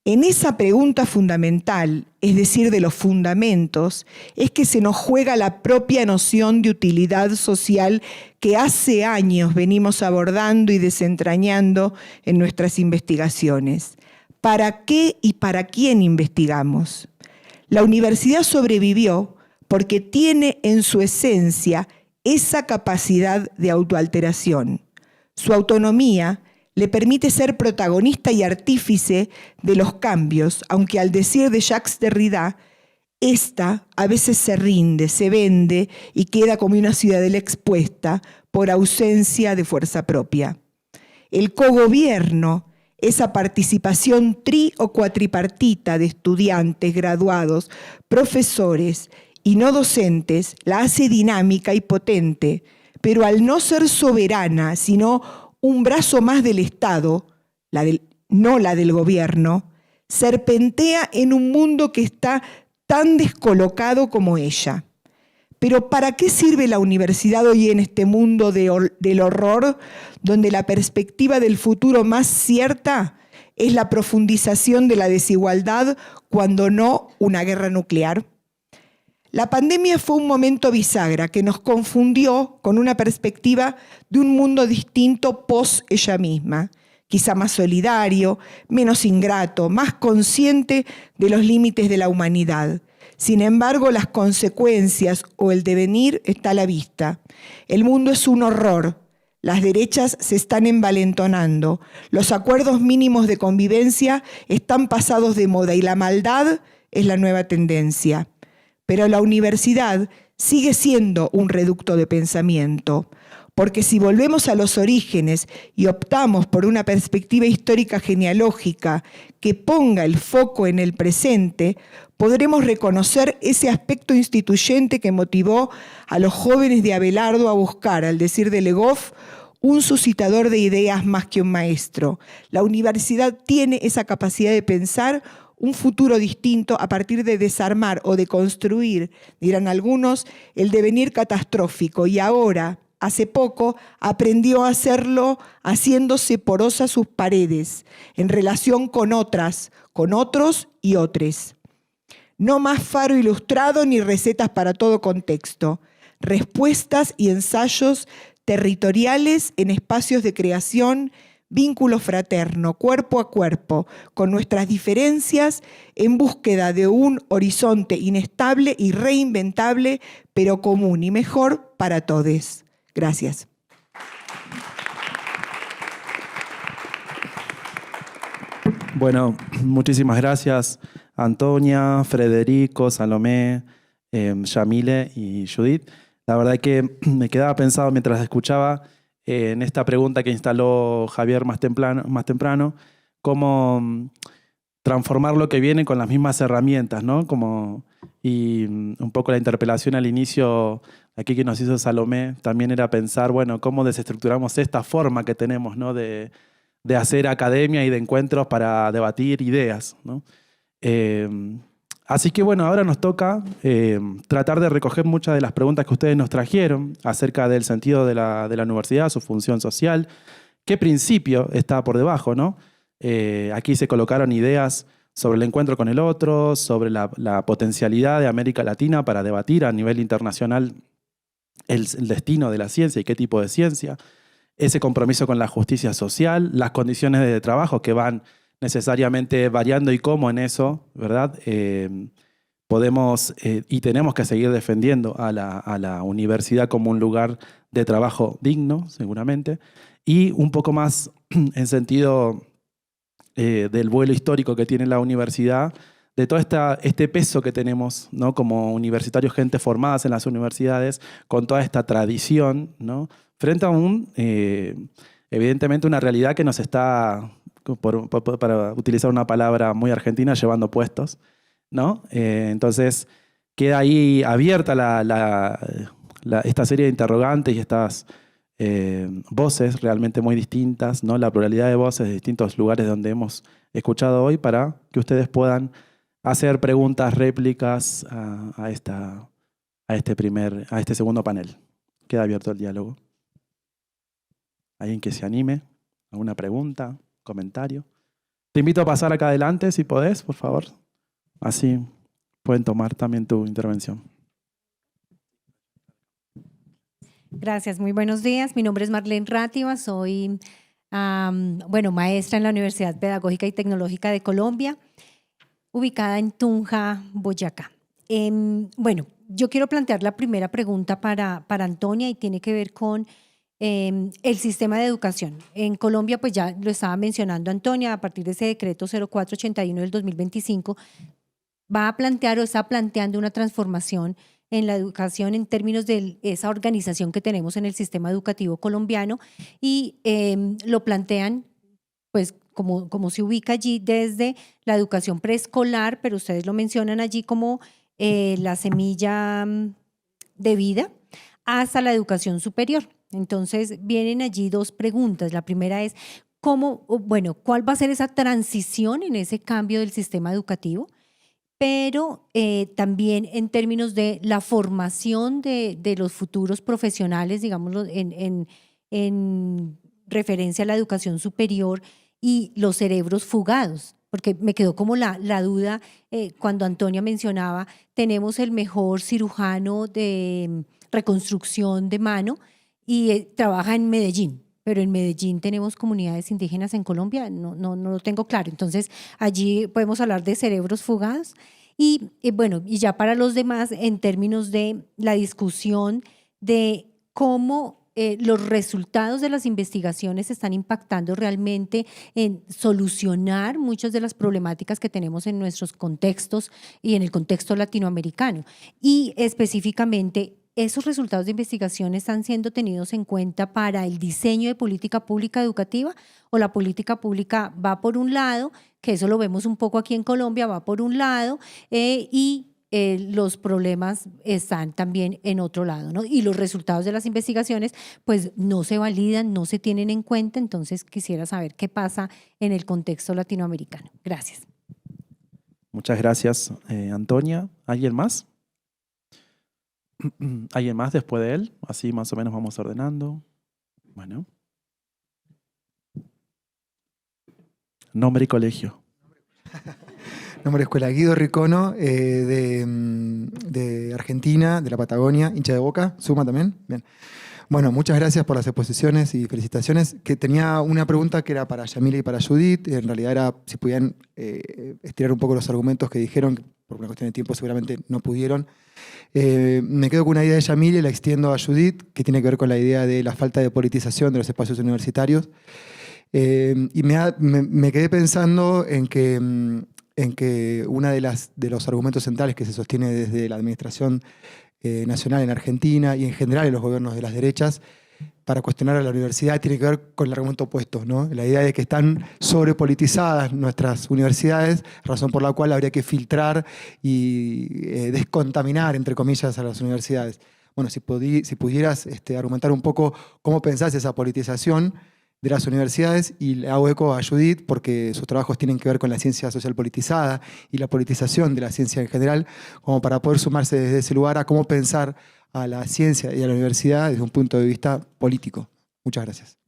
En esa pregunta fundamental, es decir, de los fundamentos, es que se nos juega la propia noción de utilidad social que hace años venimos abordando y desentrañando en nuestras investigaciones. ¿Para qué y para quién investigamos? La universidad sobrevivió porque tiene en su esencia esa capacidad de autoalteración. Su autonomía le permite ser protagonista y artífice de los cambios, aunque al decir de Jacques Derrida, esta a veces se rinde, se vende y queda como una ciudadela expuesta por ausencia de fuerza propia. El cogobierno, esa participación tri o cuatripartita de estudiantes, graduados, profesores y no docentes, la hace dinámica y potente, pero al no ser soberana, sino un brazo más del Estado, no la del gobierno, serpentea en un mundo que está tan descolocado como ella. Pero ¿para qué sirve la universidad hoy en este mundo del horror, donde la perspectiva del futuro más cierta es la profundización de la desigualdad, cuando no una guerra nuclear? La pandemia fue un momento bisagra que nos confundió con una perspectiva de un mundo distinto post ella misma, quizá más solidario, menos ingrato, más consciente de los límites de la humanidad. Sin embargo, las consecuencias o el devenir está a la vista. El mundo es un horror. Las derechas se están envalentonando. Los acuerdos mínimos de convivencia están pasados de moda y la maldad es la nueva tendencia. Pero la universidad sigue siendo un reducto de pensamiento, porque si volvemos a los orígenes y optamos por una perspectiva histórica genealógica que ponga el foco en el presente, podremos reconocer ese aspecto instituyente que motivó a los jóvenes de Abelardo a buscar, al decir de Legoff, un suscitador de ideas más que un maestro. La universidad tiene esa capacidad de pensar un futuro distinto a partir de desarmar o de construir, dirán algunos, el devenir catastrófico. Y ahora, hace poco, aprendió a hacerlo haciéndose porosas sus paredes en relación con otras, con otros y otros. No más faro ilustrado ni recetas para todo contexto. Respuestas y ensayos territoriales en espacios de creación, vínculo fraterno, cuerpo a cuerpo, con nuestras diferencias, en búsqueda de un horizonte inestable y reinventable, pero común y mejor para todos. Gracias. Bueno, muchísimas gracias, Antonia, Federico, Salomé, Yamile y Judith. La verdad que me quedaba pensado mientras escuchaba en esta pregunta que instaló Javier más temprano, cómo transformar lo que viene con las mismas herramientas, ¿no? Y un poco la interpelación al inicio, aquí que nos hizo Salomé, también era pensar, bueno, cómo desestructuramos esta forma que tenemos, ¿no? de hacer academia y de encuentros para debatir ideas, ¿no? Así que bueno, ahora nos toca tratar de recoger muchas de las preguntas que ustedes nos trajeron acerca del sentido de la universidad, su función social, qué principio está por debajo, ¿no? Aquí se colocaron ideas sobre el encuentro con el otro, sobre la potencialidad de América Latina para debatir a nivel internacional el destino de la ciencia y qué tipo de ciencia, ese compromiso con la justicia social, las condiciones de trabajo que van necesariamente variando y cómo en eso, ¿verdad? Podemos y tenemos que seguir defendiendo a la universidad como un lugar de trabajo digno, seguramente, y un poco más en sentido del vuelo histórico que tiene la universidad, de todo este peso que tenemos, ¿no? Como universitarios, gente formadas en las universidades, con toda esta tradición, ¿no? Frente a evidentemente una realidad que nos está, para utilizar una palabra muy argentina, llevando puestos, ¿no? Entonces queda ahí abierta esta serie de interrogantes y estas voces realmente muy distintas, ¿no? La pluralidad de voces de distintos lugares donde hemos escuchado hoy, para que ustedes puedan hacer preguntas, réplicas a este segundo panel. Queda abierto el diálogo. ¿Alguien que se anime? ¿Alguna pregunta? ¿Comentario? Te invito a pasar acá adelante, si podés, por favor. Así pueden tomar también tu intervención. Gracias, muy buenos días. Mi nombre es Marlene Rátiva, soy maestra en la Universidad Pedagógica y Tecnológica de Colombia, ubicada en Tunja, Boyacá. Yo quiero plantear la primera pregunta para Antonia y tiene que ver con el sistema de educación. En Colombia, pues ya lo estaba mencionando Antonia, a partir de ese decreto 0481 del 2025, va a plantear o está planteando una transformación en la educación en términos de esa organización que tenemos en el sistema educativo colombiano y lo plantean pues como se ubica allí desde la educación preescolar, pero ustedes lo mencionan allí como la semilla de vida, hasta la educación superior. Entonces vienen allí dos preguntas. La primera es, ¿cuál va a ser esa transición en ese cambio del sistema educativo? Pero también en términos de la formación de los futuros profesionales, digámoslo, en referencia a la educación superior y los cerebros fugados, porque me quedó como la duda cuando Antonia mencionaba, tenemos el mejor cirujano de reconstrucción de mano y trabaja en Medellín. Pero en Medellín tenemos comunidades indígenas en Colombia, no lo tengo claro. Entonces, allí podemos hablar de cerebros fugados. Y ya para los demás, en términos de la discusión de cómo los resultados de las investigaciones están impactando realmente en solucionar muchas de las problemáticas que tenemos en nuestros contextos y en el contexto latinoamericano. Y específicamente, ¿esos resultados de investigación están siendo tenidos en cuenta para el diseño de política pública educativa? ¿O la política pública va por un lado, que eso lo vemos un poco aquí en Colombia, va por un lado y los problemas están también en otro lado, ¿no? Y los resultados de las investigaciones pues no se validan, no se tienen en cuenta? Entonces quisiera saber qué pasa en el contexto latinoamericano. Gracias. Muchas gracias, Antonia. ¿Alguien más? ¿Alguien más después de él? Así más o menos vamos ordenando. Bueno. Nombre y colegio. Nombre escuela Guido Ricono, de Argentina, de la Patagonia, hincha de Boca, suma también. Bien. Bueno, muchas gracias por las exposiciones y felicitaciones. Que tenía una pregunta que era para Yamile y para Judith. En realidad era si podían estirar un poco los argumentos que dijeron, por una cuestión de tiempo seguramente no pudieron. Me quedo con una idea de Yamile y la extiendo a Judith, que tiene que ver con la idea de la falta de politización de los espacios universitarios. Y me quedé pensando en que uno de los argumentos centrales que se sostiene desde la administración nacional en Argentina y en general en los gobiernos de las derechas para cuestionar a la universidad tiene que ver con el argumento opuesto, ¿no? La idea de que están sobrepolitizadas nuestras universidades, razón por la cual habría que filtrar y descontaminar, entre comillas, a las universidades. Bueno, si pudieras argumentar un poco cómo pensás esa politización de las universidades, y le hago eco a Judith porque sus trabajos tienen que ver con la ciencia social politizada y la politización de la ciencia en general, como para poder sumarse desde ese lugar a cómo pensar a la ciencia y a la universidad desde un punto de vista político. Muchas gracias.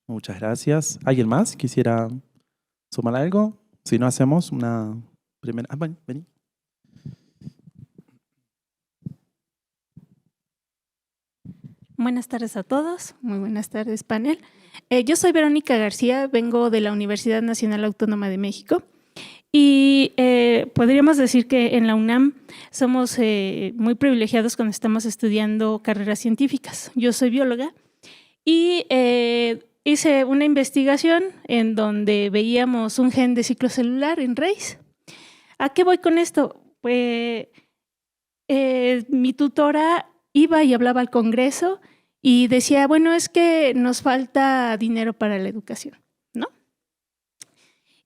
Muchas gracias. ¿Alguien más quisiera sumar algo? si no hacemos una primera... bueno, vení. Buenas tardes a todos, muy buenas tardes panel. Yo soy Verónica García, vengo de la Universidad Nacional Autónoma de México y podríamos decir que en la UNAM somos muy privilegiados cuando estamos estudiando carreras científicas. Yo soy bióloga y hice una investigación en donde veíamos un gen de ciclo celular en raíz. ¿A qué voy con esto? Pues mi tutora iba y hablaba al Congreso y decía, bueno, es que nos falta dinero para la educación, ¿no?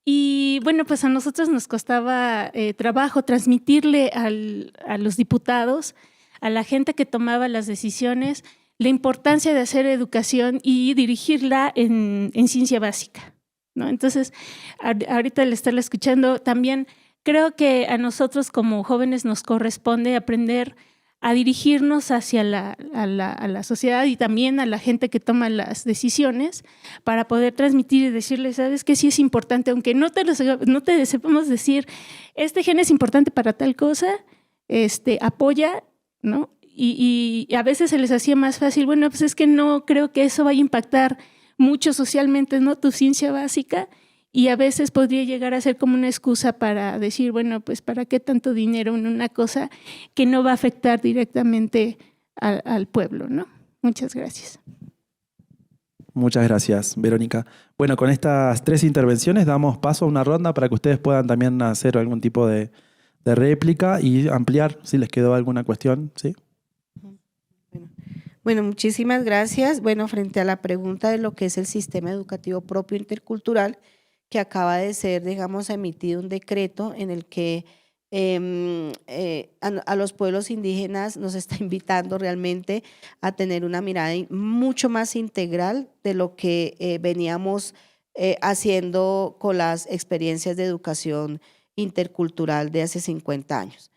Y bueno, pues a nosotros nos costaba trabajo transmitirle a los diputados, a la gente que tomaba las decisiones, la importancia de hacer educación y dirigirla en ciencia básica, ¿no? Entonces, ahorita al estarla escuchando, también creo que a nosotros como jóvenes nos corresponde aprender a dirigirnos hacia a la sociedad y también a la gente que toma las decisiones para poder transmitir y decirles, ¿sabes qué? Sí es importante, aunque no te sepamos decir, este gen es importante para tal cosa, apoya, ¿no? Y a veces se les hacía más fácil, bueno, pues es que no creo que eso vaya a impactar mucho socialmente, ¿no? Tu ciencia básica. Y a veces podría llegar a ser como una excusa para decir, bueno, pues ¿para qué tanto dinero en una cosa que no va a afectar directamente al pueblo, ¿no? Muchas gracias. Muchas gracias, Verónica. Bueno, con estas 3 intervenciones damos paso a una ronda para que ustedes puedan también hacer algún tipo de réplica y ampliar si les quedó alguna cuestión, ¿sí? Bueno, muchísimas gracias. Bueno, frente a la pregunta de lo que es el sistema educativo propio intercultural, que acaba de ser, digamos, emitido un decreto en el que a los pueblos indígenas nos está invitando realmente a tener una mirada mucho más integral de lo que veníamos haciendo con las experiencias de educación intercultural de hace 50 años.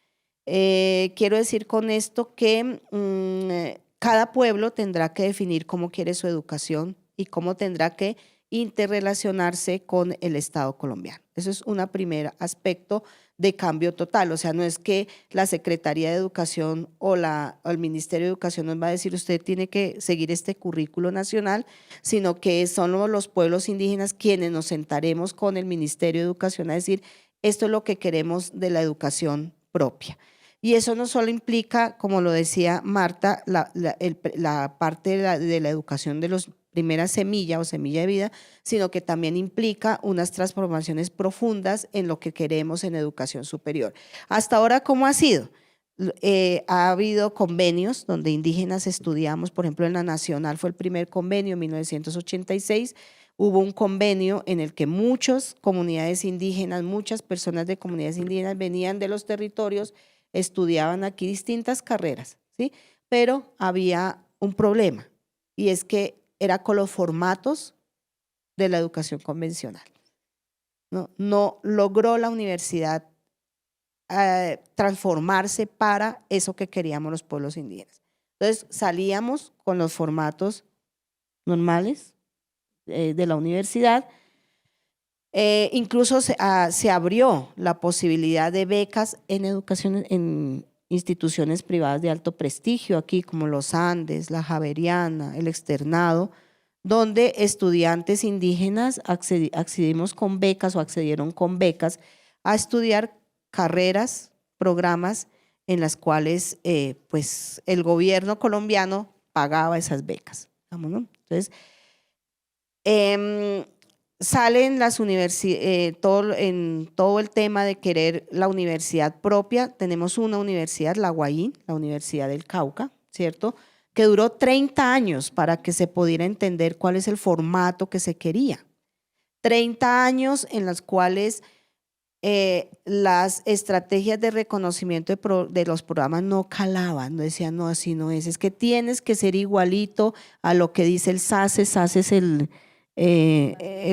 Quiero decir con esto que cada pueblo tendrá que definir cómo quiere su educación y cómo tendrá que interrelacionarse con el Estado colombiano. Eso es un primer aspecto de cambio total. O sea, no es que la Secretaría de Educación o el Ministerio de Educación nos va a decir usted tiene que seguir este currículo nacional, sino que son los pueblos indígenas quienes nos sentaremos con el Ministerio de Educación a decir esto es lo que queremos de la educación propia. Y eso no solo implica, como lo decía Marta, la parte de la educación de los primera semilla o semilla de vida, sino que también implica unas transformaciones profundas en lo que queremos en educación superior. Hasta ahora, ¿cómo ha sido? Ha habido convenios donde indígenas estudiamos, por ejemplo, en la Nacional fue el primer convenio en 1986, hubo un convenio en el que muchas comunidades indígenas, muchas personas de comunidades indígenas venían de los territorios, estudiaban aquí distintas carreras, ¿sí? Pero había un problema y es que era con los formatos de la educación convencional. No logró la universidad transformarse para eso que queríamos los pueblos indígenas. Entonces salíamos con los formatos normales de la universidad. Incluso se abrió la posibilidad de becas en educación en instituciones privadas de alto prestigio, aquí como los Andes, la Javeriana, el Externado, donde estudiantes indígenas accedimos con becas o accedieron con becas a estudiar carreras, programas en las cuales pues el gobierno colombiano pagaba esas becas. ¿No? Entonces, salen las universidades, en todo el tema de querer la universidad propia. Tenemos una universidad, la UAIN, la Universidad del Cauca, ¿cierto?, que duró 30 años para que se pudiera entender cuál es el formato que se quería. 30 años en los cuales las estrategias de reconocimiento de los programas no calaban, no decían, no, así no es que tienes que ser igualito a lo que dice el SACE. SACE es el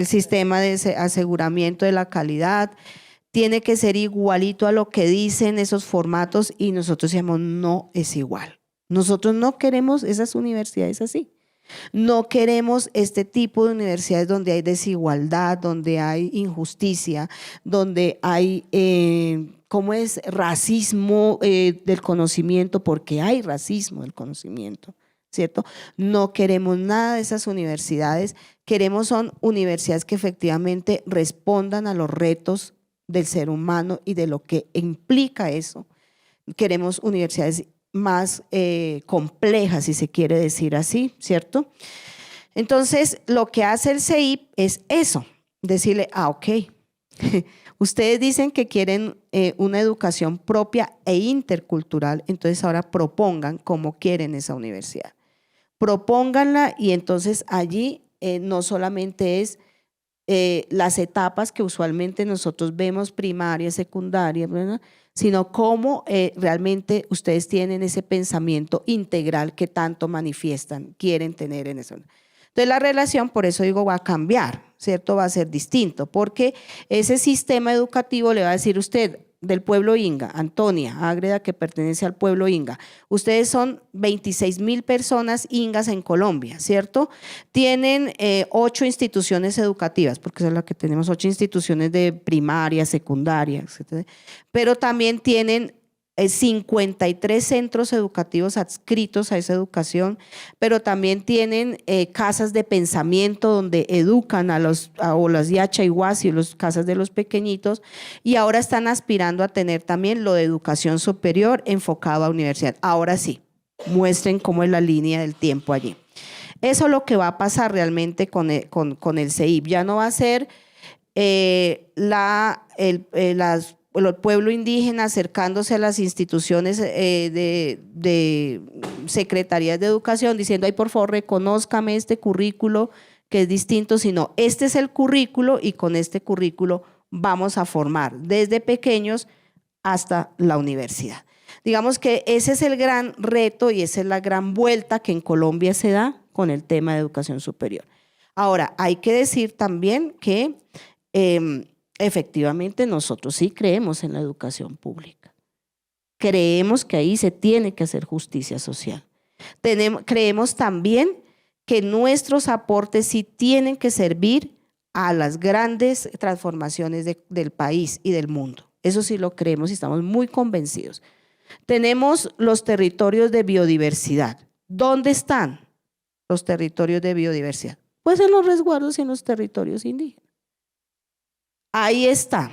sistema de aseguramiento de la calidad, tiene que ser igualito a lo que dicen esos formatos y nosotros decíamos no es igual. Nosotros no queremos esas universidades así. No queremos este tipo de universidades donde hay desigualdad, donde hay injusticia, donde hay racismo del conocimiento, porque hay racismo del conocimiento, ¿cierto? No queremos nada de esas universidades, son universidades que efectivamente respondan a los retos del ser humano y de lo que implica eso. Queremos universidades más complejas, si se quiere decir así, ¿cierto? Entonces, lo que hace el CEIP es eso, decirle, ok, ustedes dicen que quieren una educación propia e intercultural, entonces ahora propongan cómo quieren esa universidad. Propónganla y entonces allí no solamente es las etapas que usualmente nosotros vemos, primaria, secundaria, ¿verdad?, sino cómo realmente ustedes tienen ese pensamiento integral que tanto manifiestan, quieren tener en eso. Entonces la relación, por eso digo, va a cambiar, ¿cierto? Va a ser distinto, porque ese sistema educativo le va a decir usted, del pueblo Inga, Antonia Ágreda, que pertenece al pueblo Inga, ustedes son 26,000 personas ingas en Colombia, ¿cierto? Tienen 8 instituciones educativas, porque esa es la que tenemos, 8 instituciones de primaria, secundaria, etc. Pero también tienen 53 centros educativos adscritos a esa educación, pero también tienen casas de pensamiento donde educan a las Yacha y Huasi, las casas de los pequeñitos, y ahora están aspirando a tener también lo de educación superior enfocado a universidad. Ahora sí, muestren cómo es la línea del tiempo allí. Eso es lo que va a pasar realmente con el CEIP. Ya no va a ser el pueblo indígena acercándose a las instituciones de secretarías de educación diciendo, ay, por favor, reconózcame este currículo que es distinto, sino este es el currículo y con este currículo vamos a formar desde pequeños hasta la universidad. Digamos que ese es el gran reto y esa es la gran vuelta que en Colombia se da con el tema de educación superior. Ahora, hay que decir también que efectivamente nosotros sí creemos en la educación pública. Creemos que ahí se tiene que hacer justicia social. Creemos también que nuestros aportes sí tienen que servir a las grandes transformaciones del país y del mundo. Eso sí lo creemos y estamos muy convencidos. Tenemos los territorios de biodiversidad. ¿Dónde están los territorios de biodiversidad? Pues en los resguardos y en los territorios indígenas. Ahí está.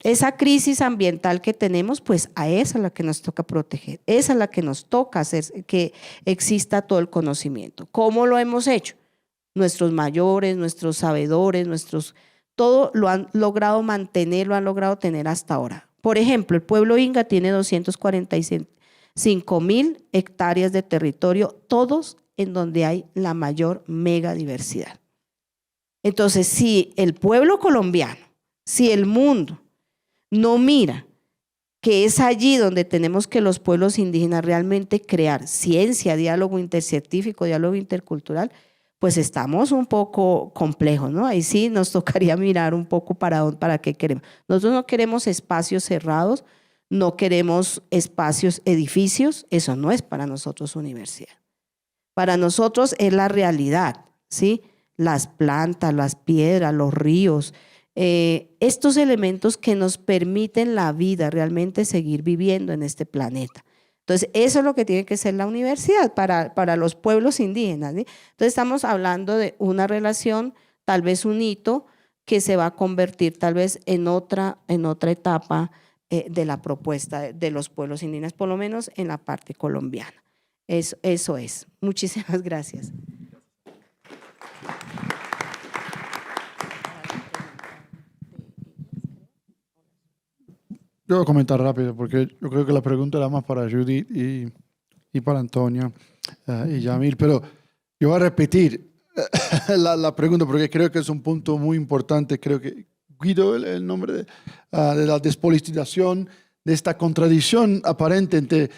Esa crisis ambiental que tenemos, pues a esa es la que nos toca proteger, esa es la que nos toca hacer que exista todo el conocimiento. ¿Cómo lo hemos hecho? Nuestros mayores, nuestros sabedores, todo lo han logrado mantener, lo han logrado tener hasta ahora. Por ejemplo, el pueblo Inga tiene 245,000 hectáreas de territorio, todos en donde hay la mayor megadiversidad. Entonces, si el pueblo colombiano, si el mundo no mira que es allí donde tenemos que los pueblos indígenas realmente crear ciencia, diálogo intercientífico, diálogo intercultural, pues estamos un poco complejos, ¿no? Ahí sí nos tocaría mirar un poco para qué queremos. Nosotros no queremos espacios cerrados, no queremos espacios, edificios, eso no es para nosotros universidad. Para nosotros es la realidad, ¿sí? Las plantas, las piedras, los ríos, estos elementos que nos permiten la vida, realmente seguir viviendo en este planeta. Entonces, eso es lo que tiene que ser la universidad para los pueblos indígenas, ¿sí? Entonces, estamos hablando de una relación, tal vez un hito, que se va a convertir tal vez en otra etapa de la propuesta de los pueblos indígenas, por lo menos en la parte colombiana. Eso es. Muchísimas gracias. Yo voy a comentar rápido porque yo creo que la pregunta era más para Judith y para Antonia y Yamil, pero yo voy a repetir la pregunta porque creo que es un punto muy importante. Creo que Guido, el nombre de la despolitización, de esta contradicción aparente entre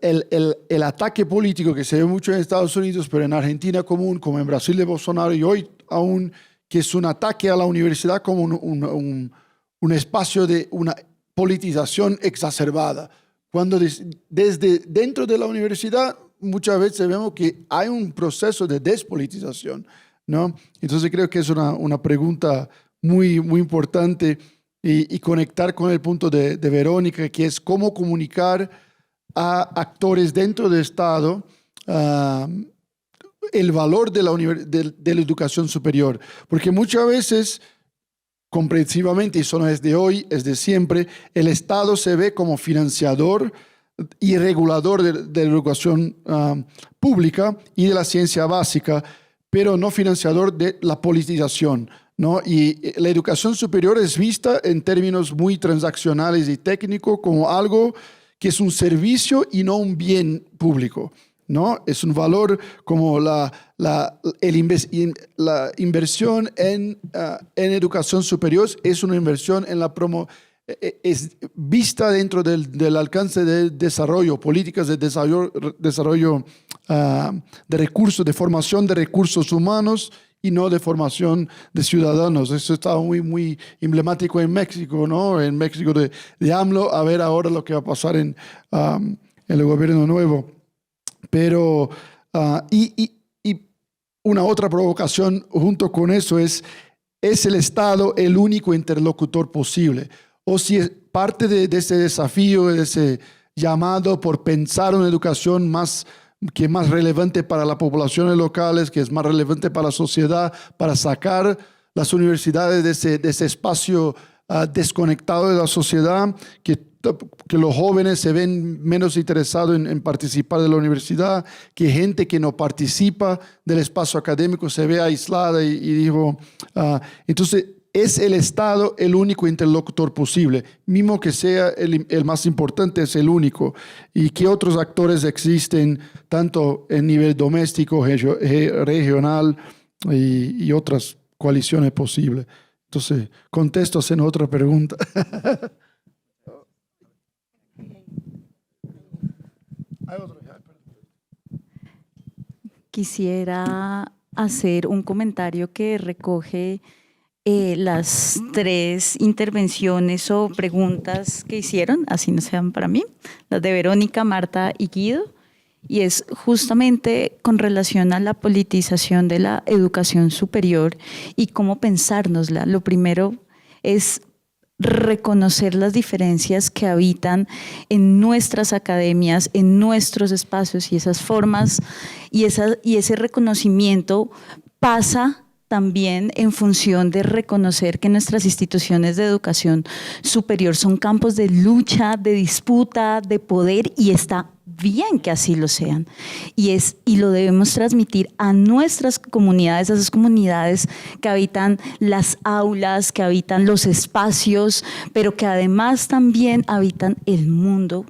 el ataque político que se ve mucho en Estados Unidos, pero en Argentina común, como en Brasil de Bolsonaro, y hoy aún que es un ataque a la universidad como un espacio de una politización exacerbada, cuando desde dentro de la universidad muchas veces vemos que hay un proceso de despolitización, ¿no? Entonces creo que es una pregunta muy, muy importante y conectar con el punto de Verónica, que es cómo comunicar a actores dentro del Estado el valor de la educación superior. Porque muchas veces, comprensivamente, y eso no es de hoy, es de siempre, el Estado se ve como financiador y regulador de la educación pública y de la ciencia básica, pero no financiador de la politización, ¿no? Y la educación superior es vista en términos muy transaccionales y técnicos como algo que es un servicio y no un bien público, ¿no? Es un valor como la inversión en educación superior es una inversión en la es vista dentro del alcance del desarrollo, políticas de desarrollo de recursos, de formación de recursos humanos y no de formación de ciudadanos. Eso está muy, muy emblemático en México, ¿no? En México de AMLO, a ver ahora lo que va a pasar en el gobierno nuevo. Pero, y una otra provocación junto con eso es el Estado el único interlocutor posible? O si es parte de ese desafío, de ese llamado por pensar una educación que es más relevante para las poblaciones locales, que es más relevante para la sociedad, para sacar las universidades de ese espacio desconectado de la sociedad, que los jóvenes se ven menos interesados en participar de la universidad, que gente que no participa del espacio académico se ve aislada y digo, entonces es el Estado el único interlocutor posible, mismo que sea el más importante, es el único. ¿Y qué otros actores existen, tanto en nivel doméstico, regional y otras coaliciones posibles? Entonces, contesto en otra pregunta. Quisiera hacer un comentario que recoge las tres intervenciones o preguntas que hicieron, así no sean para mí, las de Verónica, Marta y Guido, y es justamente con relación a la politización de la educación superior y cómo pensárnosla. Lo primero es reconocer las diferencias que habitan en nuestras academias, en nuestros espacios, y esas formas y ese reconocimiento pasa también en función de reconocer que nuestras instituciones de educación superior son campos de lucha, de disputa, de poder, y está bien que así lo sean. Y lo debemos transmitir a nuestras comunidades, a esas comunidades que habitan las aulas, que habitan los espacios, pero que además también habitan el mundo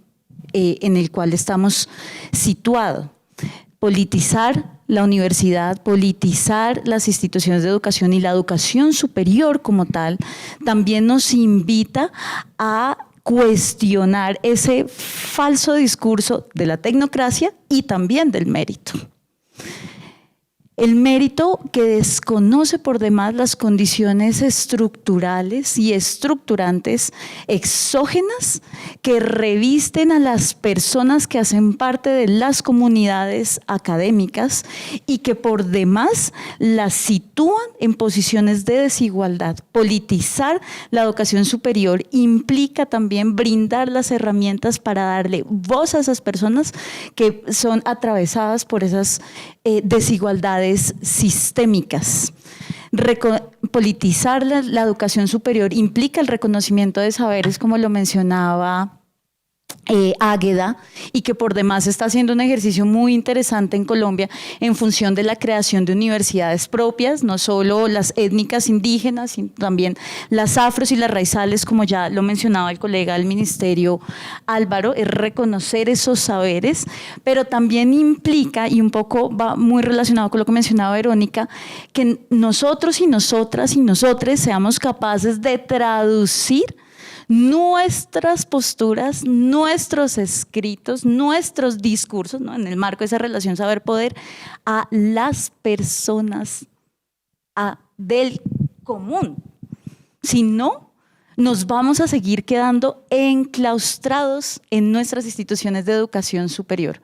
en el cual estamos situados. Politizar la universidad, politizar las instituciones de educación y la educación superior como tal, también nos invita a cuestionar ese falso discurso de la tecnocracia y también del mérito. El mérito que desconoce por demás las condiciones estructurales y estructurantes exógenas que revisten a las personas que hacen parte de las comunidades académicas y que por demás las sitúan en posiciones de desigualdad. Politizar la educación superior implica también brindar las herramientas para darle voz a esas personas que son atravesadas por esas desigualdades sistémicas. Politizar la educación superior implica el reconocimiento de saberes, como lo mencionaba Águeda, y que por demás está haciendo un ejercicio muy interesante en Colombia en función de la creación de universidades propias, no solo las étnicas indígenas, sino también las afros y las raizales, como ya lo mencionaba el colega del ministerio Álvaro, es reconocer esos saberes, pero también implica, y un poco va muy relacionado con lo que mencionaba Verónica, que nosotros y nosotras y nosotres seamos capaces de traducir nuestras posturas, nuestros escritos, nuestros discursos, ¿no?, en el marco de esa relación saber-poder, a las personas del común. Si no, nos vamos a seguir quedando enclaustrados en nuestras instituciones de educación superior.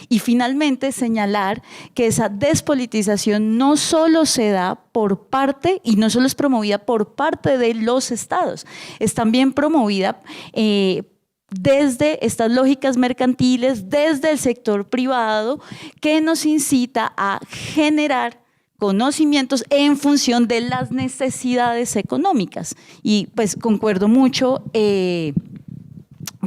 Y finalmente señalar que esa despolitización no solo se da por parte, y no solo es promovida por parte de los estados, es también promovida desde estas lógicas mercantiles, desde el sector privado, que nos incita a generar conocimientos en función de las necesidades económicas. Y pues concuerdo mucho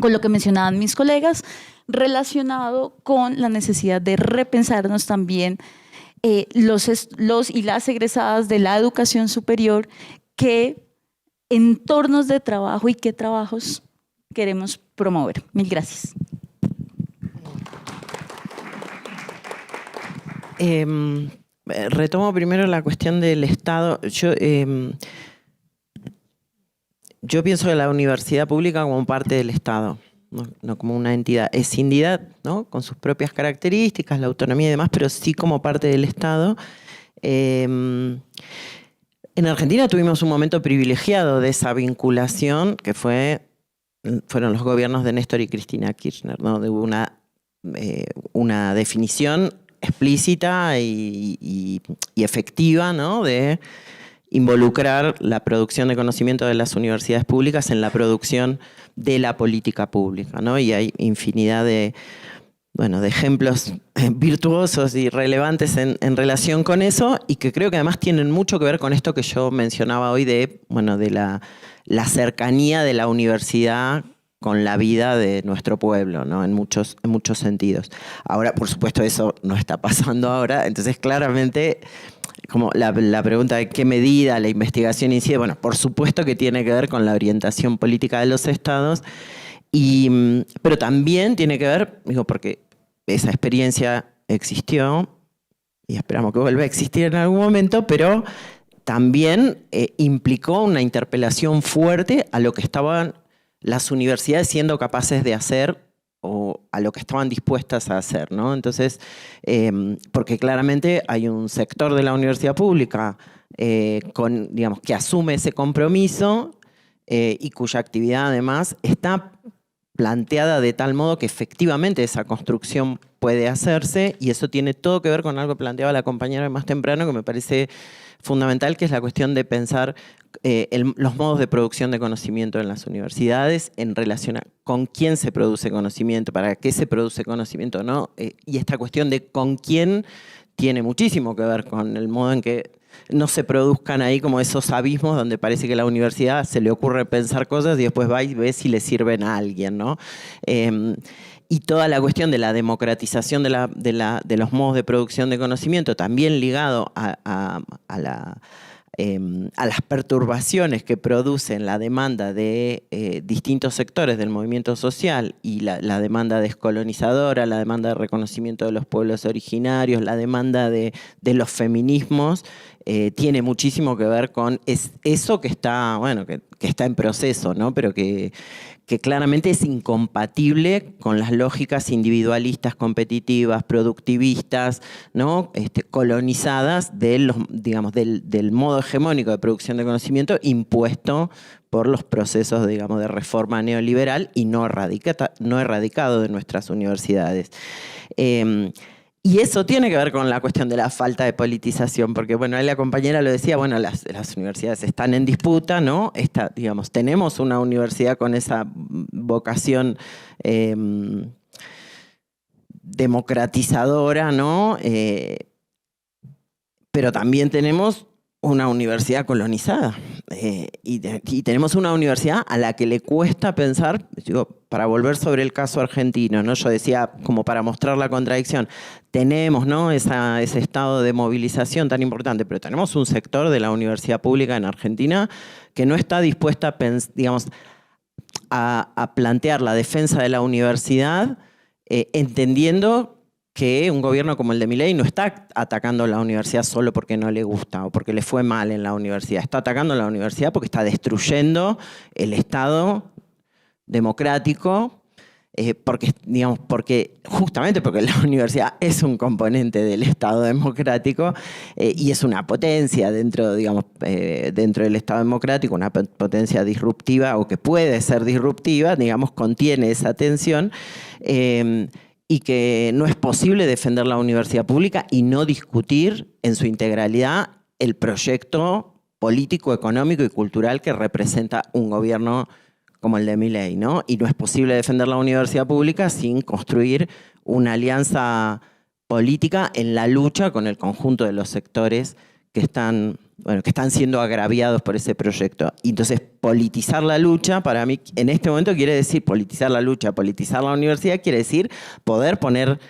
con lo que mencionaban mis colegas, relacionado con la necesidad de repensarnos también los y las egresadas de la educación superior, qué entornos de trabajo y qué trabajos queremos promover. Mil gracias. Retomo primero la cuestión del Estado. Yo pienso que la universidad pública como parte del Estado, no como una entidad escindida, ¿no? Con sus propias características, la autonomía y demás, pero sí como parte del Estado. En Argentina tuvimos un momento privilegiado de esa vinculación, que fueron los gobiernos de Néstor y Cristina Kirchner, ¿no? Hubo una definición explícita y efectiva, ¿no? De involucrar la producción de conocimiento de las universidades públicas en la producción de la política pública, ¿no? Y hay infinidad de ejemplos virtuosos y relevantes en relación con eso, y que creo que además tienen mucho que ver con esto que yo mencionaba hoy de la cercanía de la universidad con la vida de nuestro pueblo, ¿no? En muchos sentidos. Ahora, por supuesto, eso no está pasando ahora, entonces claramente, como la pregunta de qué medida la investigación incide, bueno, por supuesto que tiene que ver con la orientación política de los estados, pero también tiene que ver, porque esa experiencia existió y esperamos que vuelva a existir en algún momento, pero también implicó una interpelación fuerte a lo que estaban las universidades siendo capaces de hacer o a lo que estaban dispuestas a hacer, ¿no? Entonces, porque claramente hay un sector de la universidad pública que asume ese compromiso y cuya actividad además está planteada de tal modo que efectivamente esa construcción puede hacerse, y eso tiene todo que ver con algo que planteaba la compañera más temprano, que me parece fundamental, que es la cuestión de pensar los modos de producción de conocimiento en las universidades en relación a con quién se produce conocimiento, para qué se produce conocimiento, ¿no? Y esta cuestión de con quién tiene muchísimo que ver con el modo en que no se produzcan ahí como esos abismos donde parece que a la universidad se le ocurre pensar cosas y después va y ve si le sirven a alguien, ¿no? Y toda la cuestión de la democratización de los modos de producción de conocimiento, también ligado a las perturbaciones que producen la demanda de distintos sectores del movimiento social y la demanda descolonizadora, la demanda de reconocimiento de los pueblos originarios, la demanda de los feminismos, tiene muchísimo que ver con eso que está en proceso, ¿no? Pero que claramente es incompatible con las lógicas individualistas, competitivas, productivistas, ¿no? Colonizadas del modo hegemónico de producción de conocimiento impuesto por los procesos, de reforma neoliberal y no erradicado de nuestras universidades. Y eso tiene que ver con la cuestión de la falta de politización, porque ahí la compañera lo decía, las universidades están en disputa, ¿no? Tenemos una universidad con esa vocación democratizadora, ¿no? Pero también tenemos una universidad colonizada y tenemos una universidad a la que le cuesta pensar, para volver sobre el caso argentino, ¿no? Yo decía, como para mostrar la contradicción, tenemos, ¿no? ese estado de movilización tan importante, pero tenemos un sector de la universidad pública en Argentina que no está dispuesta a plantear la defensa de la universidad entendiendo que un gobierno como el de Milei no está atacando a la universidad solo porque no le gusta o porque le fue mal en la universidad. Está atacando a la universidad porque está destruyendo el Estado democrático, justamente porque la universidad es un componente del Estado democrático y es una potencia dentro del Estado democrático, una potencia disruptiva o que puede ser disruptiva, contiene esa tensión. y que no es posible defender la universidad pública y no discutir en su integralidad el proyecto político, económico y cultural que representa un gobierno como el de Milei, ¿no? Y no es posible defender la universidad pública sin construir una alianza política en la lucha con el conjunto de los sectores que están siendo agraviados por ese proyecto. Y entonces, politizar la lucha, para mí, en este momento quiere decir politizar la lucha, politizar la universidad, quiere decir poder poner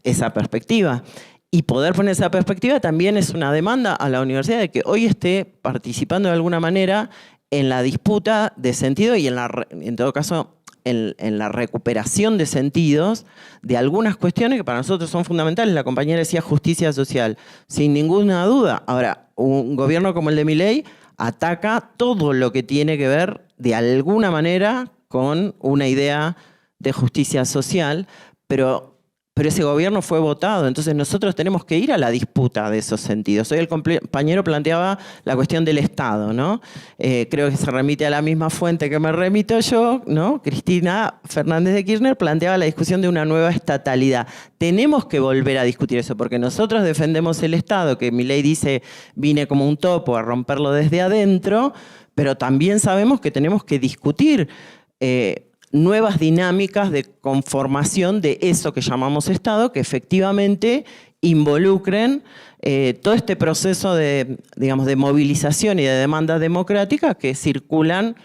esa perspectiva. Y poder poner esa perspectiva también es una demanda a la universidad de que hoy esté participando de alguna manera en la disputa de sentido y en todo caso en la recuperación de sentidos de algunas cuestiones que para nosotros son fundamentales. La compañera decía justicia social, sin ninguna duda. Ahora, un gobierno como el de Milei ataca todo lo que tiene que ver de alguna manera con una idea de justicia social, pero ese gobierno fue votado, entonces nosotros tenemos que ir a la disputa de esos sentidos. Hoy el compañero planteaba la cuestión del Estado, ¿no? Creo que se remite a la misma fuente que me remito yo, ¿no? Cristina Fernández de Kirchner planteaba la discusión de una nueva estatalidad. Tenemos que volver a discutir eso, porque nosotros defendemos el Estado, que Milei dice vine como un topo a romperlo desde adentro, pero también sabemos que tenemos que discutir nuevas dinámicas de conformación de eso que llamamos Estado, que efectivamente involucren todo este proceso de movilización y de demanda democrática que circulan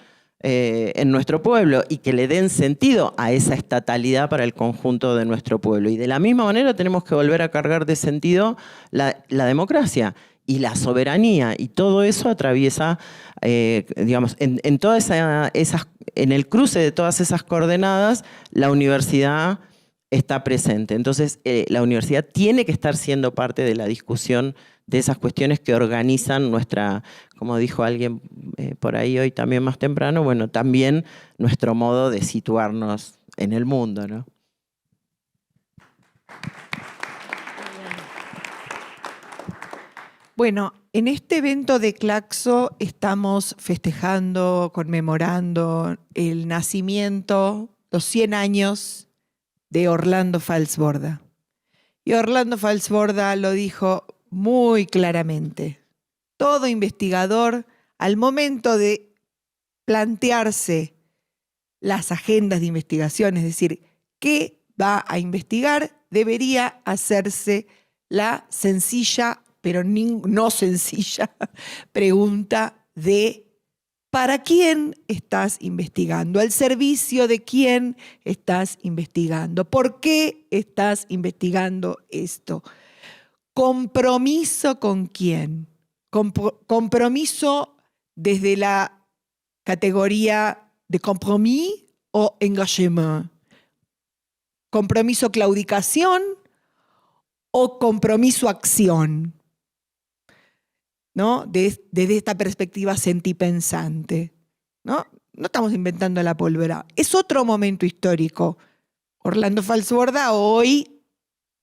en nuestro pueblo y que le den sentido a esa estatalidad para el conjunto de nuestro pueblo. Y de la misma manera tenemos que volver a cargar de sentido la democracia y la soberanía, y todo eso atraviesa, en el cruce de todas esas coordenadas, la universidad está presente. Entonces, la universidad tiene que estar siendo parte de la discusión de esas cuestiones que organizan nuestra, como dijo alguien por ahí hoy también más temprano, bueno, también nuestro modo de situarnos en el mundo, ¿no? Bueno, en este evento de Claxo estamos festejando, conmemorando el nacimiento, los 100 años de Orlando Falsborda. Y Orlando Falsborda lo dijo muy claramente. Todo investigador, al momento de plantearse las agendas de investigación, es decir, qué va a investigar, debería hacerse la sencilla pero no sencilla pregunta de ¿para quién estás investigando? ¿Al servicio de quién estás investigando? ¿Por qué estás investigando esto? ¿Compromiso con quién? ¿Compromiso desde la categoría de compromis o engagement? ¿Compromiso claudicación o compromiso acción? ¿No? Desde esta perspectiva sentipensante, ¿no? No estamos inventando la pólvora. Es otro momento histórico. Orlando Falsborda hoy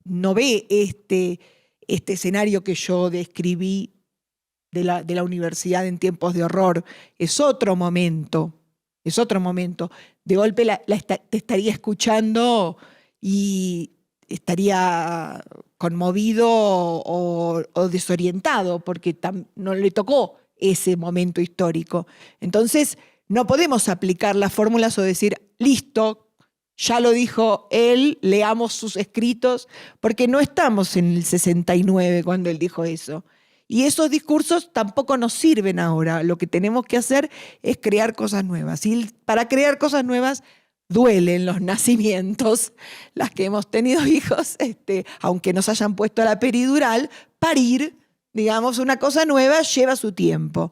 no ve este escenario que yo describí de la universidad en tiempos de horror. Es otro momento. Es otro momento. De golpe te estaría escuchando y estaría conmovido o desorientado porque no le tocó ese momento histórico. Entonces, no podemos aplicar las fórmulas o decir, listo, ya lo dijo él, leamos sus escritos, porque no estamos en el 69 cuando él dijo eso. Y esos discursos tampoco nos sirven ahora. Lo que tenemos que hacer es crear cosas nuevas. Y para crear cosas nuevas duelen los nacimientos, las que hemos tenido hijos, aunque nos hayan puesto la peridural, parir, digamos, una cosa nueva lleva su tiempo.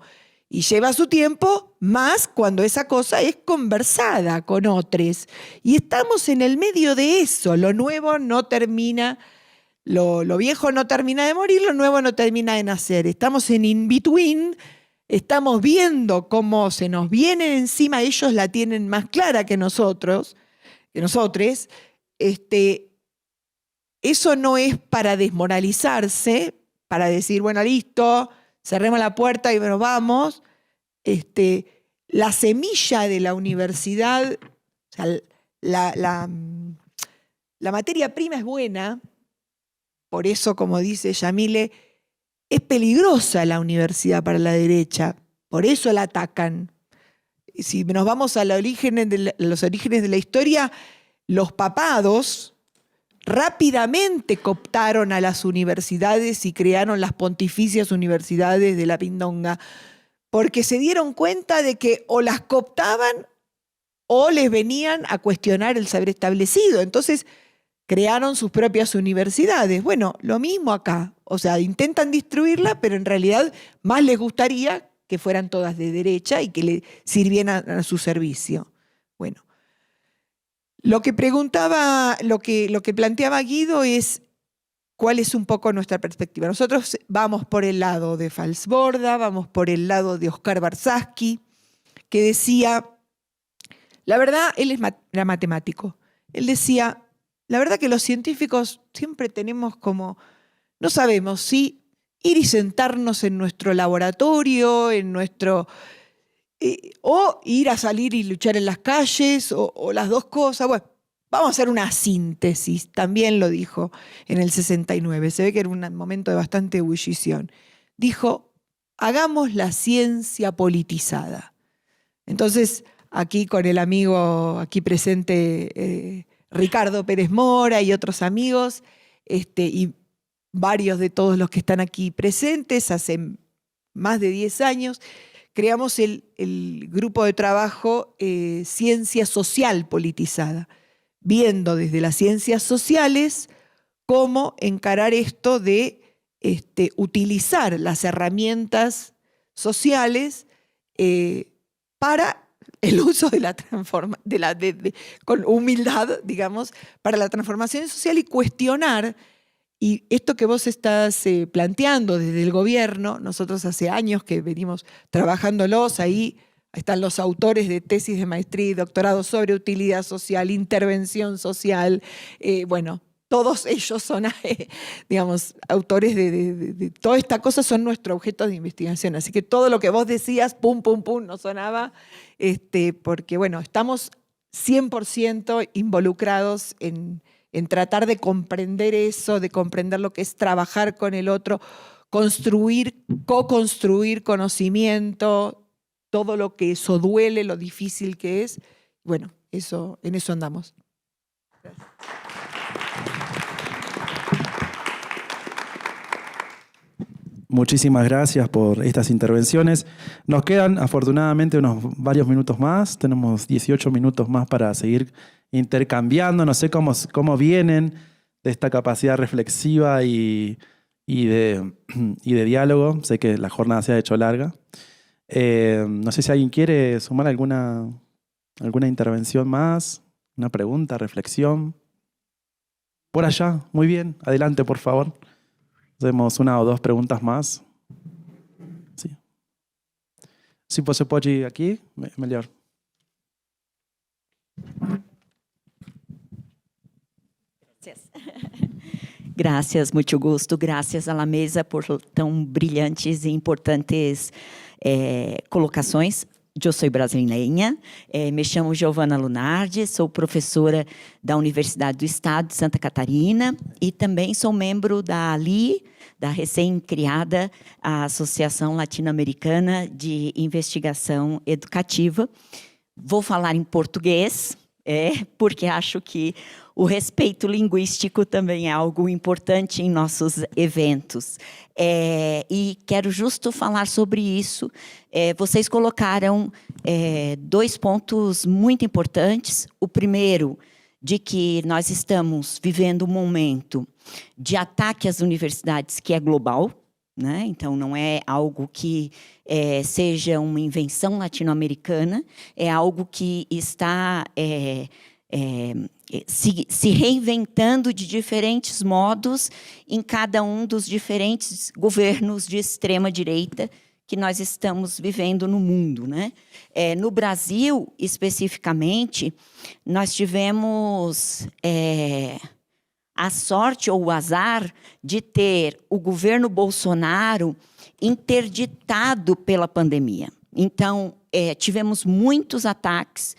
Y lleva su tiempo más cuando esa cosa es conversada con otros. Y estamos en el medio de eso. Lo nuevo no termina, lo viejo no termina de morir, lo nuevo no termina de nacer. Estamos en in-between. Estamos viendo cómo se nos viene encima, ellos la tienen más clara que nosotros. Eso no es para desmoralizarse, para decir, bueno, listo, cerremos la puerta y nos vamos. La semilla de la universidad, o sea, la la materia prima es buena, por eso, como dice Yamile, es peligrosa la universidad para la derecha, por eso la atacan. Si nos vamos a los orígenes de la historia, los papados rápidamente cooptaron a las universidades y crearon las pontificias universidades de la Pindonga, porque se dieron cuenta de que o las cooptaban o les venían a cuestionar el saber establecido. Entonces crearon sus propias universidades. Bueno, lo mismo acá. O sea, intentan destruirla, pero en realidad más les gustaría que fueran todas de derecha y que le sirvieran a su servicio. Bueno, lo que planteaba Guido es cuál es un poco nuestra perspectiva. Nosotros vamos por el lado de Falsborda, vamos por el lado de Oscar Barsaski, que decía, la verdad, él era matemático. Él decía, la verdad que los científicos siempre tenemos como, no sabemos si ir y sentarnos en nuestro laboratorio, o ir a salir y luchar en las calles, o las dos cosas. Bueno, vamos a hacer una síntesis, también lo dijo en el 69. Se ve que era un momento de bastante ebullición. Dijo, hagamos la ciencia politizada. Entonces, aquí con el amigo aquí presente, Ricardo Pérez Mora y otros amigos, y varios de todos los que están aquí presentes, hace más de 10 años, creamos el grupo de trabajo Ciencia Social Politizada, viendo desde las ciencias sociales cómo encarar esto de utilizar las herramientas sociales para el uso de la con humildad, digamos, para la transformación social y cuestionar. Y esto que vos estás planteando desde el gobierno, nosotros hace años que venimos trabajándolos, ahí están los autores de tesis de maestría y doctorado sobre utilidad social, intervención social, bueno, todos ellos son, digamos, autores de toda esta cosa, son nuestro objeto de investigación. Así que todo lo que vos decías, pum, pum, pum, nos sonaba, porque, bueno, estamos 100% involucrados en tratar de comprender eso, de comprender lo que es trabajar con el otro, construir, co-construir conocimiento, todo lo que eso duele, lo difícil que es. Bueno, en eso andamos. Gracias. Muchísimas gracias por estas intervenciones. Nos quedan afortunadamente varios minutos más. Tenemos 18 minutos más para seguir intercambiando. No sé cómo vienen de esta capacidad reflexiva y de diálogo. Sé que la jornada se ha hecho larga. No sé si alguien quiere sumar alguna intervención más, una pregunta, reflexión. Por allá, muy bien. Adelante, por favor. Hacemos una o dos preguntas más. Sí. Se você pode ir aqui, melhor. Gracias, muito gusto. Gracias a la mesa por tão brilhantes e importantes colocações. Eu sou brasileira, me chamo Giovana Lunardi, sou professora da Universidade do Estado de Santa Catarina e também sou membro da ALI, da recém-criada Associação Latino-Americana de Investigação Educativa. Vou falar em português, porque acho que o respeito linguístico também é algo importante em nossos eventos. E quero justo falar sobre isso. Vocês colocaram dois pontos muito importantes. O primeiro, de que nós estamos vivendo um momento de ataque às universidades que é global, né? Então, não é algo que seja uma invenção latino-americana, é algo que está se reinventando de diferentes modos em cada um dos diferentes governos de extrema-direita que nós estamos vivendo no mundo, né? No Brasil, especificamente, nós tivemos a sorte ou o azar de ter o governo Bolsonaro interditado pela pandemia. Então, tivemos muitos ataques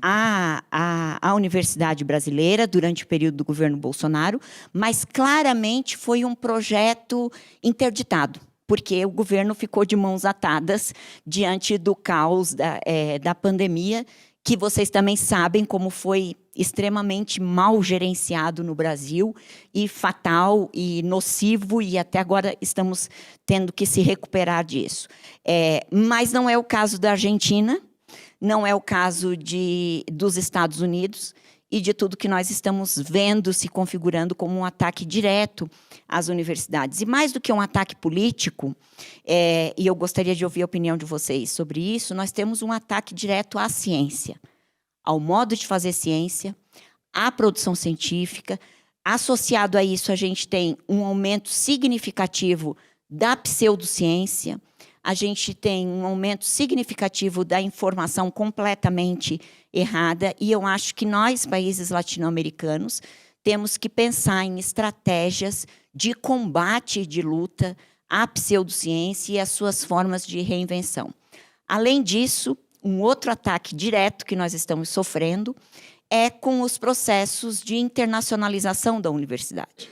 à Universidade Brasileira durante o período do governo Bolsonaro, mas claramente foi um projeto interditado, porque o governo ficou de mãos atadas diante do caos da pandemia, que vocês também sabem como foi extremamente mal gerenciado no Brasil e fatal e nocivo, e até agora estamos tendo que se recuperar disso. Mas não é o caso da Argentina, não é o caso dos Estados Unidos e de tudo que nós estamos vendo se configurando como um ataque direto às universidades. E mais do que um ataque político, e eu gostaria de ouvir a opinião de vocês sobre isso, nós temos um ataque direto à ciência, ao modo de fazer ciência, à produção científica. Associado a isso, a gente tem um aumento significativo da pseudociência, a gente tem um aumento significativo da informação completamente errada, e eu acho que nós, países latino-americanos, temos que pensar em estratégias de combate, de luta à pseudociência e às suas formas de reinvenção. Além disso, um outro ataque direto que nós estamos sofrendo é com os processos de internacionalização da universidade.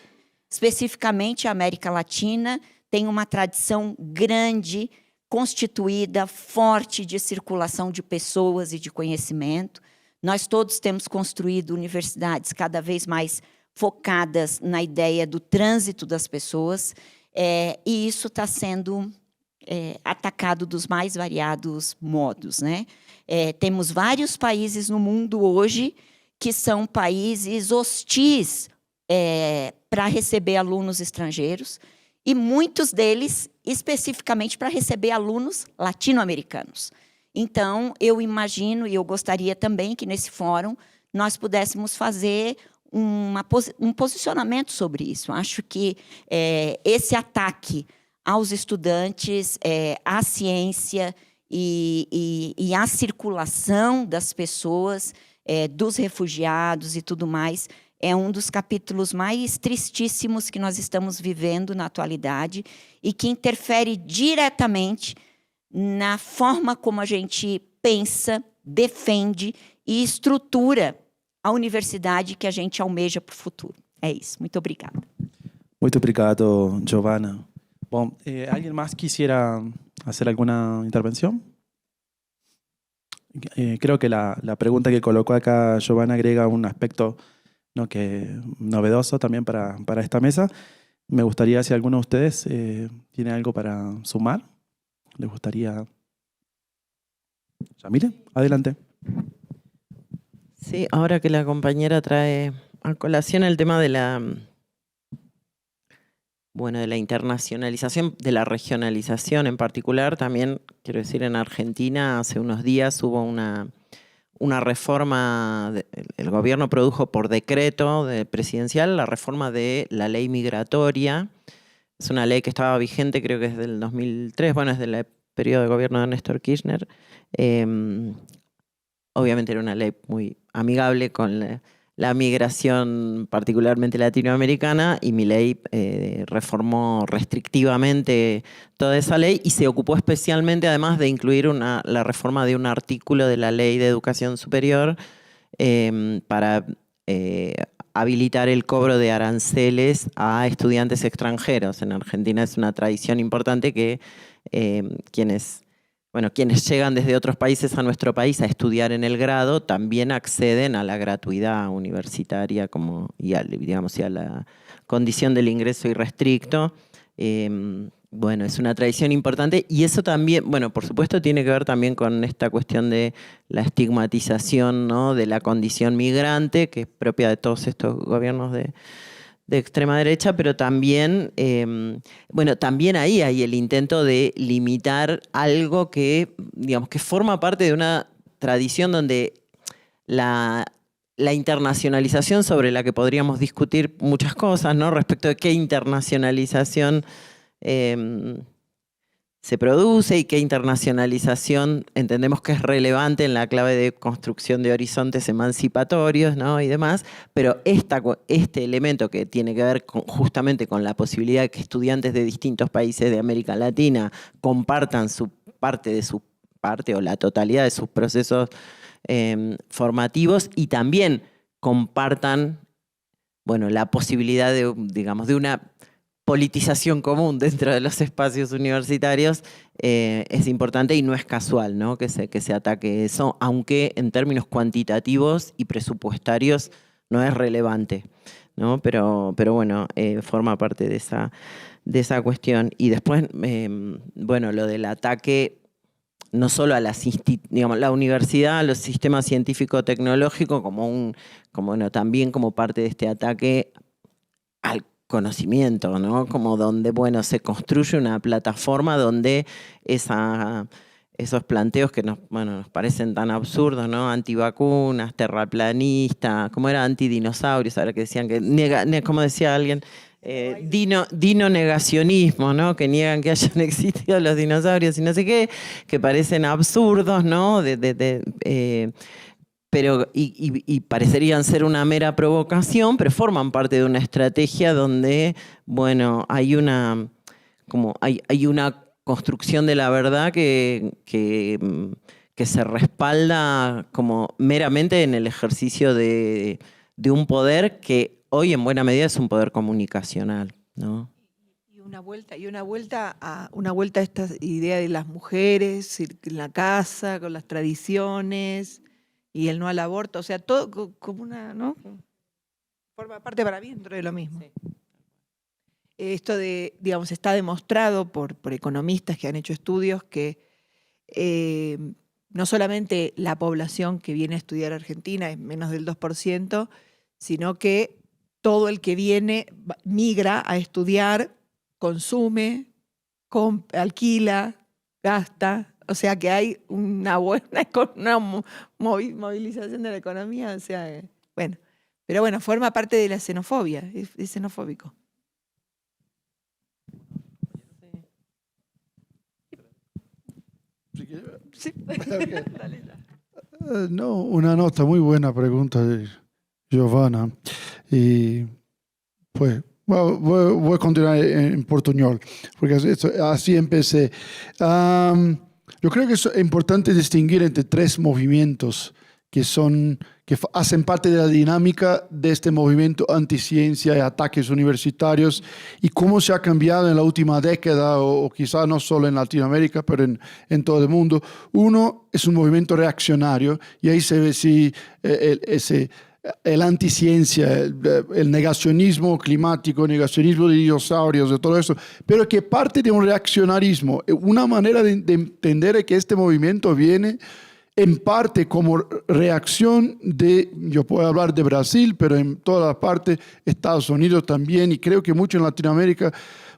Especificamente, a América Latina tem uma tradição grande, constituída, forte de circulação de pessoas e de conhecimento. Nós todos temos construído universidades cada vez mais focadas na ideia do trânsito das pessoas, e isso está sendo atacado dos mais variados modos, né? Temos vários países no mundo hoje que são países hostis para receber alunos estrangeiros, e muitos deles especificamente para receber alunos latino-americanos. Então, eu imagino, e eu gostaria também que nesse fórum nós pudéssemos fazer um posicionamento sobre isso. Acho que esse ataque aos estudantes, à ciência e à circulação das pessoas, dos refugiados e tudo mais, é um dos capítulos mais tristíssimos que nós estamos vivendo na atualidade e que interfere diretamente na forma como a gente pensa, defende e estrutura a universidade que a gente almeja para o futuro. É isso. Muito obrigada. Muito obrigado, Giovanna. Bom, ¿alguien más quisiera hacer alguna intervención? Creo que la pregunta que colocó acá Giovanna agrega un aspecto, ¿no?, novedoso también para esta mesa. Me gustaría, si alguno de ustedes tiene algo para sumar, ¿les gustaría? Yamile, adelante. Sí, ahora que la compañera trae a colación el tema de la internacionalización, de la regionalización en particular, también quiero decir, en Argentina hace unos días hubo una reforma, el gobierno produjo por decreto presidencial la reforma de la ley migratoria. Es una ley que estaba vigente, creo que desde el 2003, bueno, desde el periodo de gobierno de Néstor Kirchner. Obviamente era una ley muy amigable con la migración particularmente latinoamericana, y Milei reformó restrictivamente toda esa ley y se ocupó especialmente, además, de incluir la reforma de un artículo de la Ley de Educación Superior para habilitar el cobro de aranceles a estudiantes extranjeros. En Argentina es una tradición importante que quienes llegan desde otros países a nuestro país a estudiar en el grado también acceden a la gratuidad universitaria y a la condición del ingreso irrestricto. Bueno, es una tradición importante, y eso también, bueno, por supuesto tiene que ver también con esta cuestión de la estigmatización, ¿no?, de la condición migrante, que es propia de todos estos gobiernos de extrema derecha, pero también, también ahí hay el intento de limitar algo que, digamos, que forma parte de una tradición donde la internacionalización, sobre la que podríamos discutir muchas cosas, ¿no?, respecto de qué internacionalización se produce y qué internacionalización entendemos que es relevante en la clave de construcción de horizontes emancipatorios, ¿no?, y demás, pero este elemento que tiene que ver justamente con la posibilidad de que estudiantes de distintos países de América Latina compartan parte parte o la totalidad de sus procesos formativos y también compartan, bueno, la posibilidad de, digamos, de una politización común dentro de los espacios universitarios es importante y no es casual, ¿no? que se ataque eso, aunque en términos cuantitativos y presupuestarios no es relevante, ¿no? Pero bueno, forma parte de esa cuestión. Y después, bueno, lo del ataque no solo a digamos, la universidad, a los sistemas científico-tecnológicos, bueno, también como parte de este ataque al conocimiento, ¿no? Como donde, bueno, se construye una plataforma donde esos planteos que nos parecen tan absurdos, ¿no? Antivacunas, terraplanistas, ¿cómo era? Antidinosaurios, ahora que decían que, como decía alguien, dino negacionismo, ¿no? Que niegan que hayan existido los dinosaurios y no sé qué, que parecen absurdos, ¿no? Pero parecerían ser una mera provocación, pero forman parte de una estrategia donde, bueno, hay una construcción de la verdad que se respalda como meramente en el ejercicio de un poder que hoy en buena medida es un poder comunicacional, ¿no? Y una vuelta a esta idea de las mujeres en la casa, con las tradiciones y el no al aborto, o sea, todo como una, ¿no? Forma parte para mí dentro de lo mismo. Sí. Esto digamos, está demostrado por economistas que han hecho estudios que no solamente la población que viene a estudiar a Argentina es menos del 2%, sino que todo el que viene migra a estudiar, consume, alquila, gasta. O sea que hay una buena movilización de la economía. O sea, bueno, pero bueno, forma parte de la xenofobia, es xenofóbico. Sí. Okay. No, una nota, muy buena pregunta de Giovanna. Y pues voy a continuar en portuñol, porque así empecé. Yo creo que es importante distinguir entre tres movimientos que hacen parte de la dinámica de este movimiento anticiencia y ataques universitarios y cómo se ha cambiado en la última década, o quizá no solo en Latinoamérica, pero en todo el mundo. Uno es un movimiento reaccionario y ahí se ve el anticiencia, el negacionismo climático, el negacionismo de dinosaurios, de todo eso, pero que parte de un reaccionarismo. Una manera de entender es que este movimiento viene en parte como reacción yo puedo hablar de Brasil, pero en toda la parte, Estados Unidos también, y creo que mucho en Latinoamérica,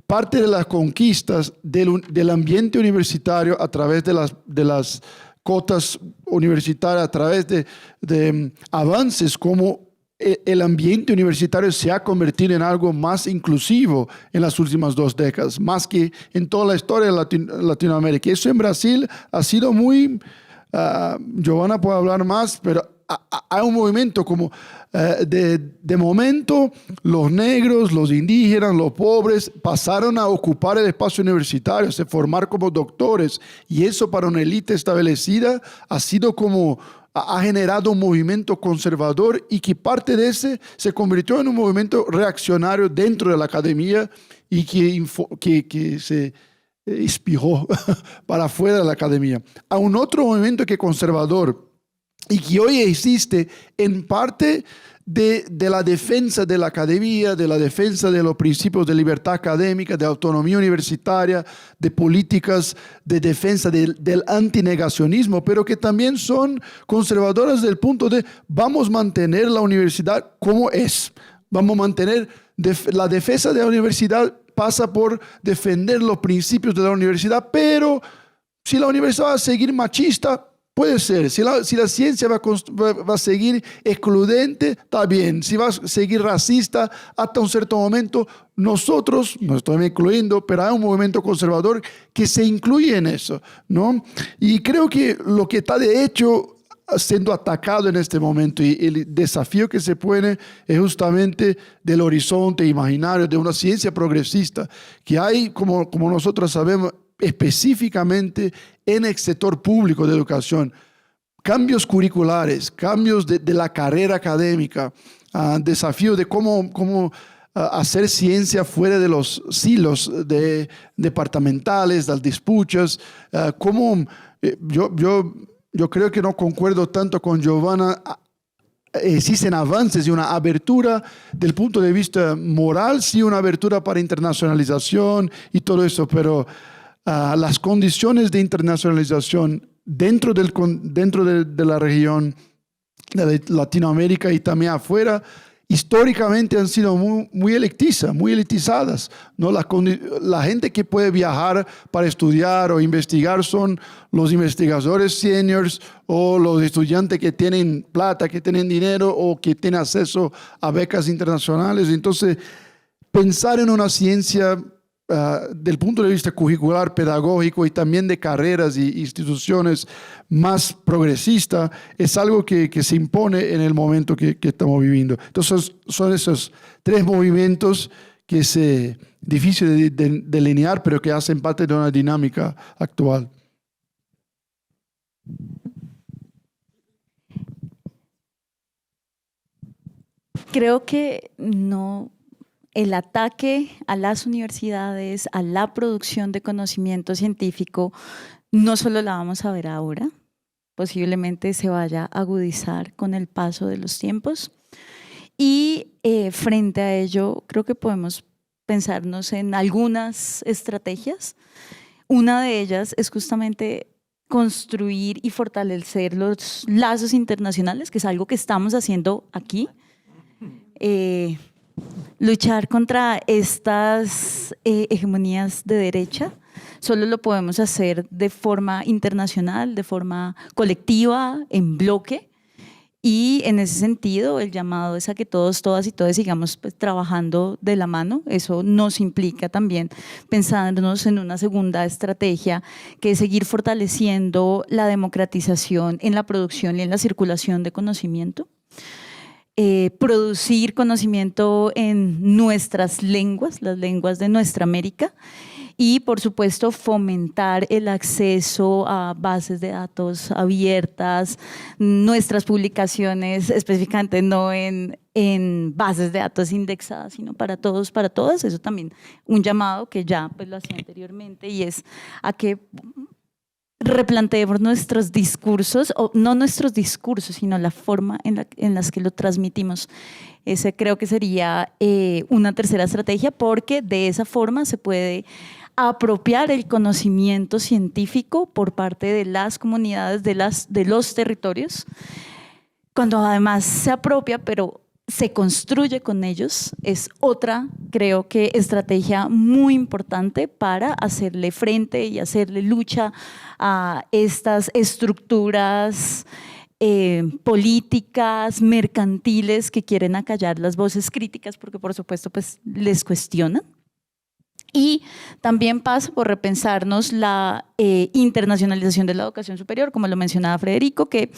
parte de las conquistas del ambiente universitario a través de las cotas universitarias, a través de avances como el ambiente universitario se ha convertido en algo más inclusivo en las últimas 2 décadas, más que en toda la historia de Latinoamérica. Eso en Brasil ha sido muy... Giovanna puede hablar más, pero hay un movimiento como de momento los negros, los indígenas, los pobres pasaron a ocupar el espacio universitario, se formar como doctores, y eso para una élite establecida ha generado un movimiento conservador y que parte de ese se convirtió en un movimiento reaccionario dentro de la academia y que se espijó para afuera de la academia. A un otro movimiento que es conservador y que hoy existe en parte de la defensa de la academia, de la defensa de los principios de libertad académica, de autonomía universitaria, de políticas de defensa del antinegacionismo, pero que también son conservadoras del punto de vamos a mantener la universidad como es, vamos a mantener la defensa de la universidad pasa por defender los principios de la universidad, pero si la universidad va a seguir machista, puede ser. Si la ciencia va a seguir excludente, está bien. Si va a seguir racista, hasta un cierto momento, nosotros, no estoy incluyendo, pero hay un movimiento conservador que se incluye en eso, ¿no? Y creo que lo que está de hecho siendo atacado en este momento y el desafío que se pone es justamente del horizonte imaginario de una ciencia progresista que hay, como nosotros sabemos, específicamente en el sector público de educación. Cambios curriculares, cambios de la carrera académica, desafíos de cómo hacer ciencia fuera de los silos departamentales, las disputas, yo creo que no concuerdo tanto con Giovanna. Existen avances y una abertura del punto de vista moral, sí, una abertura para internacionalización y todo eso, pero las condiciones de internacionalización dentro de la región de Latinoamérica y también afuera, históricamente han sido muy elitizadas, ¿no? La gente que puede viajar para estudiar o investigar son los investigadores seniors o los estudiantes que tienen plata, que tienen dinero o que tienen acceso a becas internacionales. Entonces, pensar en una ciencia del punto de vista curricular, pedagógico y también de carreras y instituciones más progresista es algo que se impone en el momento que estamos viviendo. Entonces son esos tres movimientos que es difícil de delinear, pero que hacen parte de una dinámica actual. Creo que no. El ataque a las universidades, a la producción de conocimiento científico, no solo la vamos a ver ahora, posiblemente se vaya a agudizar con el paso de los tiempos. Y frente a ello, creo que podemos pensarnos en algunas estrategias. Una de ellas es justamente construir y fortalecer los lazos internacionales, que es algo que estamos haciendo aquí. Luchar contra estas hegemonías de derecha solo lo podemos hacer de forma internacional, de forma colectiva, en bloque, y en ese sentido el llamado es a que todos, todas y todos sigamos pues, trabajando de la mano. Eso nos implica también pensarnos en una segunda estrategia, que es seguir fortaleciendo la democratización en la producción y en la circulación de conocimiento. Producir conocimiento en nuestras lenguas, las lenguas de nuestra América, y por supuesto fomentar el acceso a bases de datos abiertas, nuestras publicaciones específicamente no en bases de datos indexadas, sino para todos, para todas. Eso también un llamado que ya pues, lo hacía anteriormente, y es a que replanteemos nuestros discursos, o no nuestros discursos, sino la forma en las que lo transmitimos. Ese creo que sería una tercera estrategia, porque de esa forma se puede apropiar el conocimiento científico por parte de las comunidades, de los territorios, cuando además se apropia, pero se construye con ellos. Es otra, creo que, estrategia muy importante para hacerle frente y hacerle lucha a estas estructuras políticas, mercantiles, que quieren acallar las voces críticas, porque por supuesto pues, les cuestionan. Y también pasa por repensarnos la internacionalización de la educación superior, como lo mencionaba Federico, que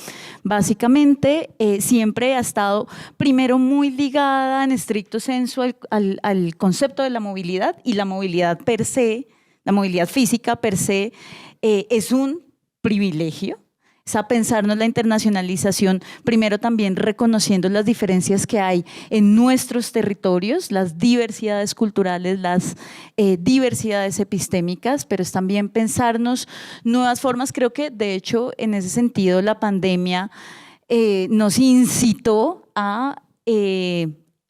básicamente siempre ha estado primero muy ligada en estricto sensu al concepto de la movilidad, y la movilidad per se, la movilidad física per se, es un privilegio. Es a pensarnos la internacionalización, primero también reconociendo las diferencias que hay en nuestros territorios, las diversidades culturales, las diversidades epistémicas, pero es también pensarnos nuevas formas. Creo que de hecho en ese sentido la pandemia nos incitó a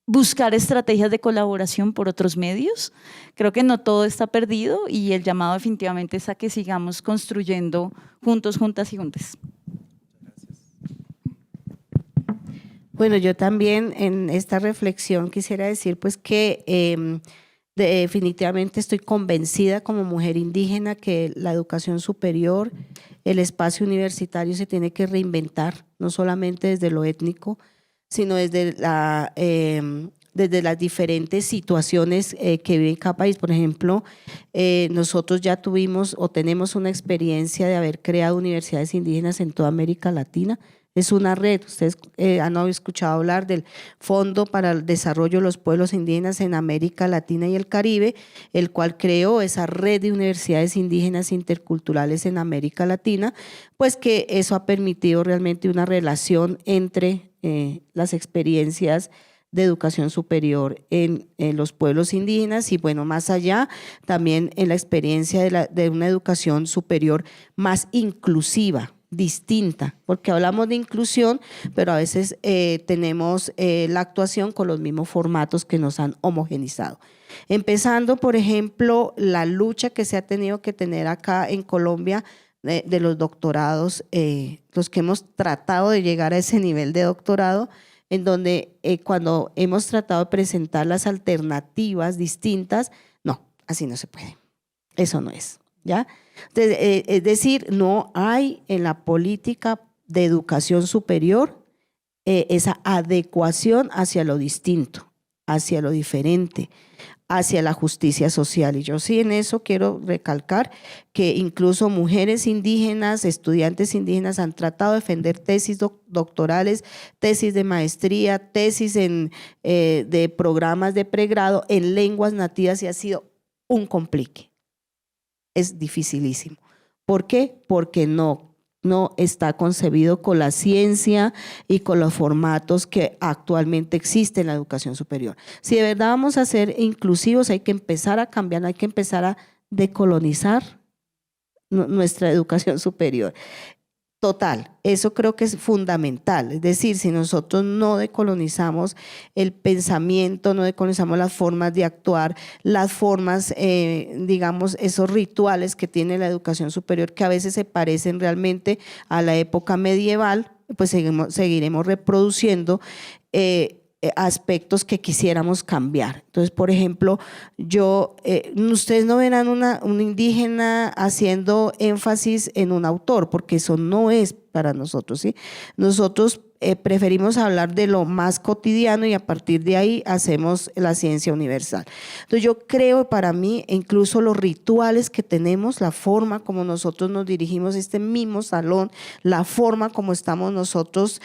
buscar estrategias de colaboración por otros medios. Creo que no todo está perdido, y el llamado definitivamente es a que sigamos construyendo juntos, juntas y juntes. Bueno, yo también en esta reflexión quisiera decir pues que definitivamente estoy convencida como mujer indígena que la educación superior, el espacio universitario se tiene que reinventar, no solamente desde lo étnico, sino desde las diferentes situaciones que vive cada país. Por ejemplo, nosotros ya tuvimos o tenemos una experiencia de haber creado universidades indígenas en toda América Latina. Es una red. Ustedes han escuchado hablar del Fondo para el Desarrollo de los Pueblos Indígenas en América Latina y el Caribe, el cual creó esa red de universidades indígenas interculturales en América Latina, pues que eso ha permitido realmente una relación entre las experiencias de educación superior en los pueblos indígenas y bueno, más allá también en la experiencia de una educación superior más inclusiva, distinta, porque hablamos de inclusión, pero a veces tenemos la actuación con los mismos formatos que nos han homogenizado. Empezando, por ejemplo, la lucha que se ha tenido que tener acá en Colombia de los doctorados, los que hemos tratado de llegar a ese nivel de doctorado, en donde cuando hemos tratado de presentar las alternativas distintas, no, así no se puede, eso no es, ¿ya? Entonces, es decir, no hay en la política de educación superior esa adecuación hacia lo distinto, hacia lo diferente, hacia la justicia social. Y yo sí en eso quiero recalcar que incluso mujeres indígenas, estudiantes indígenas han tratado de defender tesis doctorales, tesis de maestría, tesis de programas de pregrado en lenguas nativas y ha sido un complique. Es dificilísimo. ¿Por qué? Porque no está concebido con la ciencia y con los formatos que actualmente existen en la educación superior. Si de verdad vamos a ser inclusivos, hay que empezar a cambiar, hay que empezar a decolonizar nuestra educación superior. Total, eso creo que es fundamental. Es decir, si nosotros no decolonizamos el pensamiento, no decolonizamos las formas de actuar, las formas, digamos, esos rituales que tiene la educación superior que a veces se parecen realmente a la época medieval, pues seguiremos reproduciendo aspectos que quisiéramos cambiar. Entonces, por ejemplo, ustedes no verán una indígena haciendo énfasis en un autor, porque eso no es para nosotros, ¿sí? Nosotros preferimos hablar de lo más cotidiano y a partir de ahí hacemos la ciencia universal. Entonces yo creo, para mí, incluso los rituales que tenemos, la forma como nosotros nos dirigimos a este mismo salón, la forma como estamos nosotros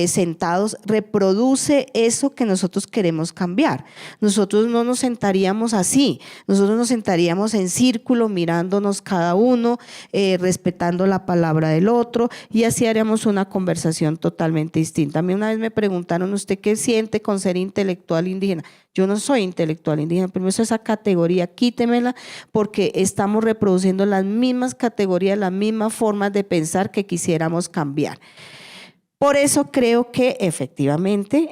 sentados, reproduce eso que nosotros queremos cambiar. Nosotros no nos sentaríamos así, nosotros nos sentaríamos en círculo, mirándonos cada uno, respetando la palabra del otro y así haríamos una conversación totalmente distinta. A mí una vez me preguntaron, ¿usted qué siente con ser intelectual indígena? Yo no soy intelectual indígena, pero esa categoría quítemela porque estamos reproduciendo las mismas categorías, las mismas formas de pensar que quisiéramos cambiar. Por eso creo que efectivamente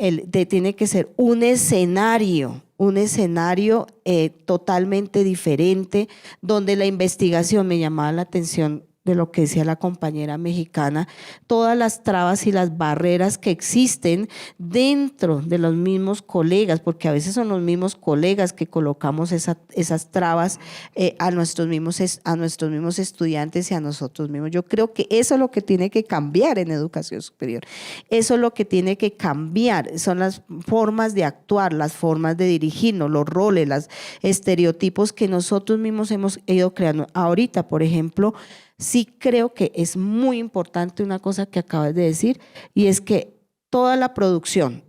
tiene que ser un escenario totalmente diferente, donde la investigación, me llamaba la atención de lo que decía la compañera mexicana, todas las trabas y las barreras que existen dentro de los mismos colegas, porque a veces son los mismos colegas que colocamos esas trabas a nuestros mismos estudiantes y a nosotros mismos. Yo creo que eso es lo que tiene que cambiar en educación superior. Eso es lo que tiene que cambiar, son las formas de actuar, las formas de dirigirnos, los roles, los estereotipos que nosotros mismos hemos ido creando. Ahorita, por ejemplo, sí creo que es muy importante una cosa que acabas de decir y es que toda la producción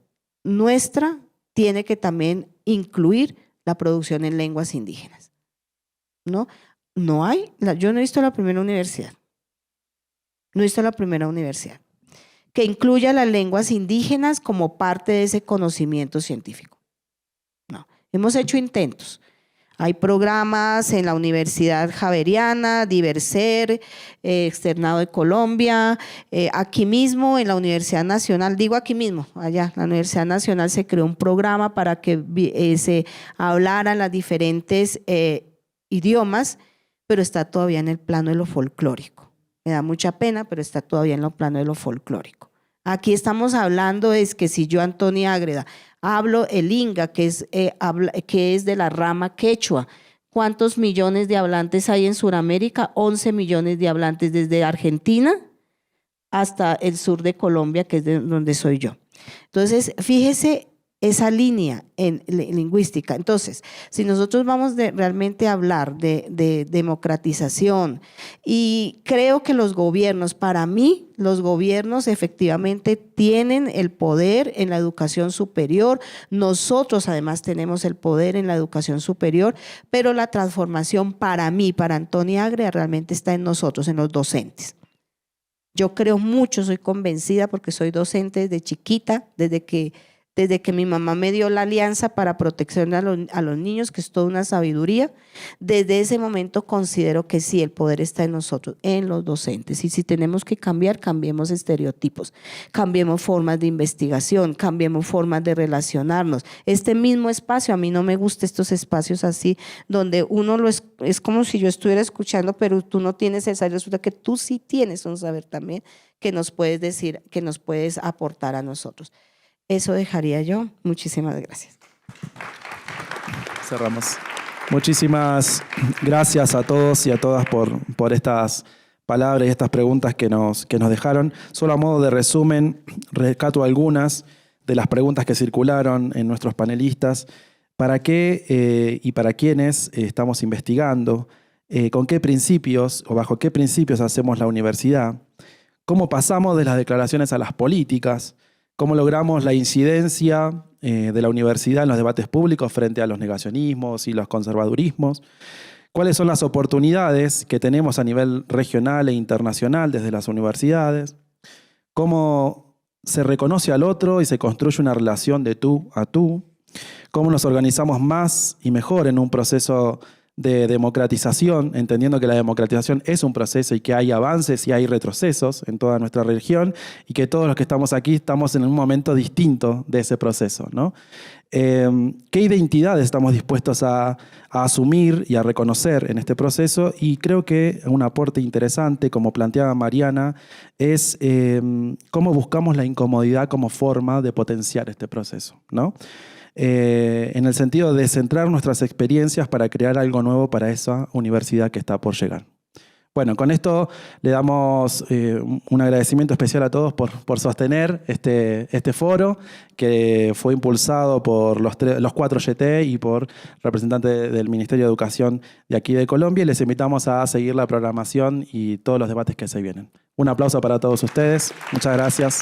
nuestra tiene que también incluir la producción en lenguas indígenas. Yo no he visto la primera universidad que incluya las lenguas indígenas como parte de ese conocimiento científico. No, hemos hecho intentos. Hay programas en la Universidad Javeriana, Diverser, Externado de Colombia, aquí mismo en la Universidad Nacional, digo aquí mismo, allá, la Universidad Nacional se creó un programa para que se hablaran las diferentes idiomas, pero está todavía en el plano de lo folclórico. Me da mucha pena, pero está todavía en el plano de lo folclórico. Aquí estamos hablando es que si yo, Antonia Ágreda, hablo el inga, que es de la rama quechua. ¿Cuántos millones de hablantes hay en Sudamérica? 11 millones de hablantes desde Argentina hasta el sur de Colombia, que es de donde soy yo. Entonces, fíjese esa línea lingüística. Entonces, si nosotros vamos realmente a hablar de democratización, y creo que los gobiernos, para mí, los gobiernos efectivamente tienen el poder en la educación superior. Nosotros además tenemos el poder en la educación superior, pero la transformación para mí, para Antonia Agria, realmente está en nosotros, en los docentes. Yo creo mucho, soy convencida porque soy docente desde chiquita, desde que mi mamá me dio la alianza para protección a los niños, que es toda una sabiduría. Desde ese momento considero que sí, el poder está en nosotros, en los docentes. Y si tenemos que cambiar, cambiemos estereotipos, cambiemos formas de investigación, cambiemos formas de relacionarnos. Este mismo espacio, a mí no me gustan estos espacios así, donde uno es como si yo estuviera escuchando, pero tú no tienes el saber. Resulta que tú sí tienes un saber también que nos puedes decir, que nos puedes aportar a nosotros. Eso dejaría yo. Muchísimas gracias. Cerramos. Muchísimas gracias a todos y a todas por estas palabras y estas preguntas que nos dejaron. Solo a modo de resumen, rescato algunas de las preguntas que circularon en nuestros panelistas. ¿Para qué y para quiénes estamos investigando? ¿Con qué principios o bajo qué principios hacemos la universidad? ¿Cómo pasamos de las declaraciones a las políticas? ¿Cómo logramos la incidencia de la universidad en los debates públicos frente a los negacionismos y los conservadurismos? ¿Cuáles son las oportunidades que tenemos a nivel regional e internacional desde las universidades? ¿Cómo se reconoce al otro y se construye una relación de tú a tú? ¿Cómo nos organizamos más y mejor en un proceso de democratización, entendiendo que la democratización es un proceso y que hay avances y hay retrocesos en toda nuestra región y que todos los que estamos aquí estamos en un momento distinto de ese proceso, ¿no? ¿Qué identidades estamos dispuestos a asumir y a reconocer en este proceso? Y creo que un aporte interesante, como planteaba Mariana, es cómo buscamos la incomodidad como forma de potenciar este proceso, ¿no? En el sentido de centrar nuestras experiencias para crear algo nuevo para esa universidad que está por llegar. Bueno, con esto le damos un agradecimiento especial a todos por sostener este foro que fue impulsado por los 4 YT y por representantes del Ministerio de Educación de aquí de Colombia, y les invitamos a seguir la programación y todos los debates que se vienen. Un aplauso para todos ustedes. Muchas gracias.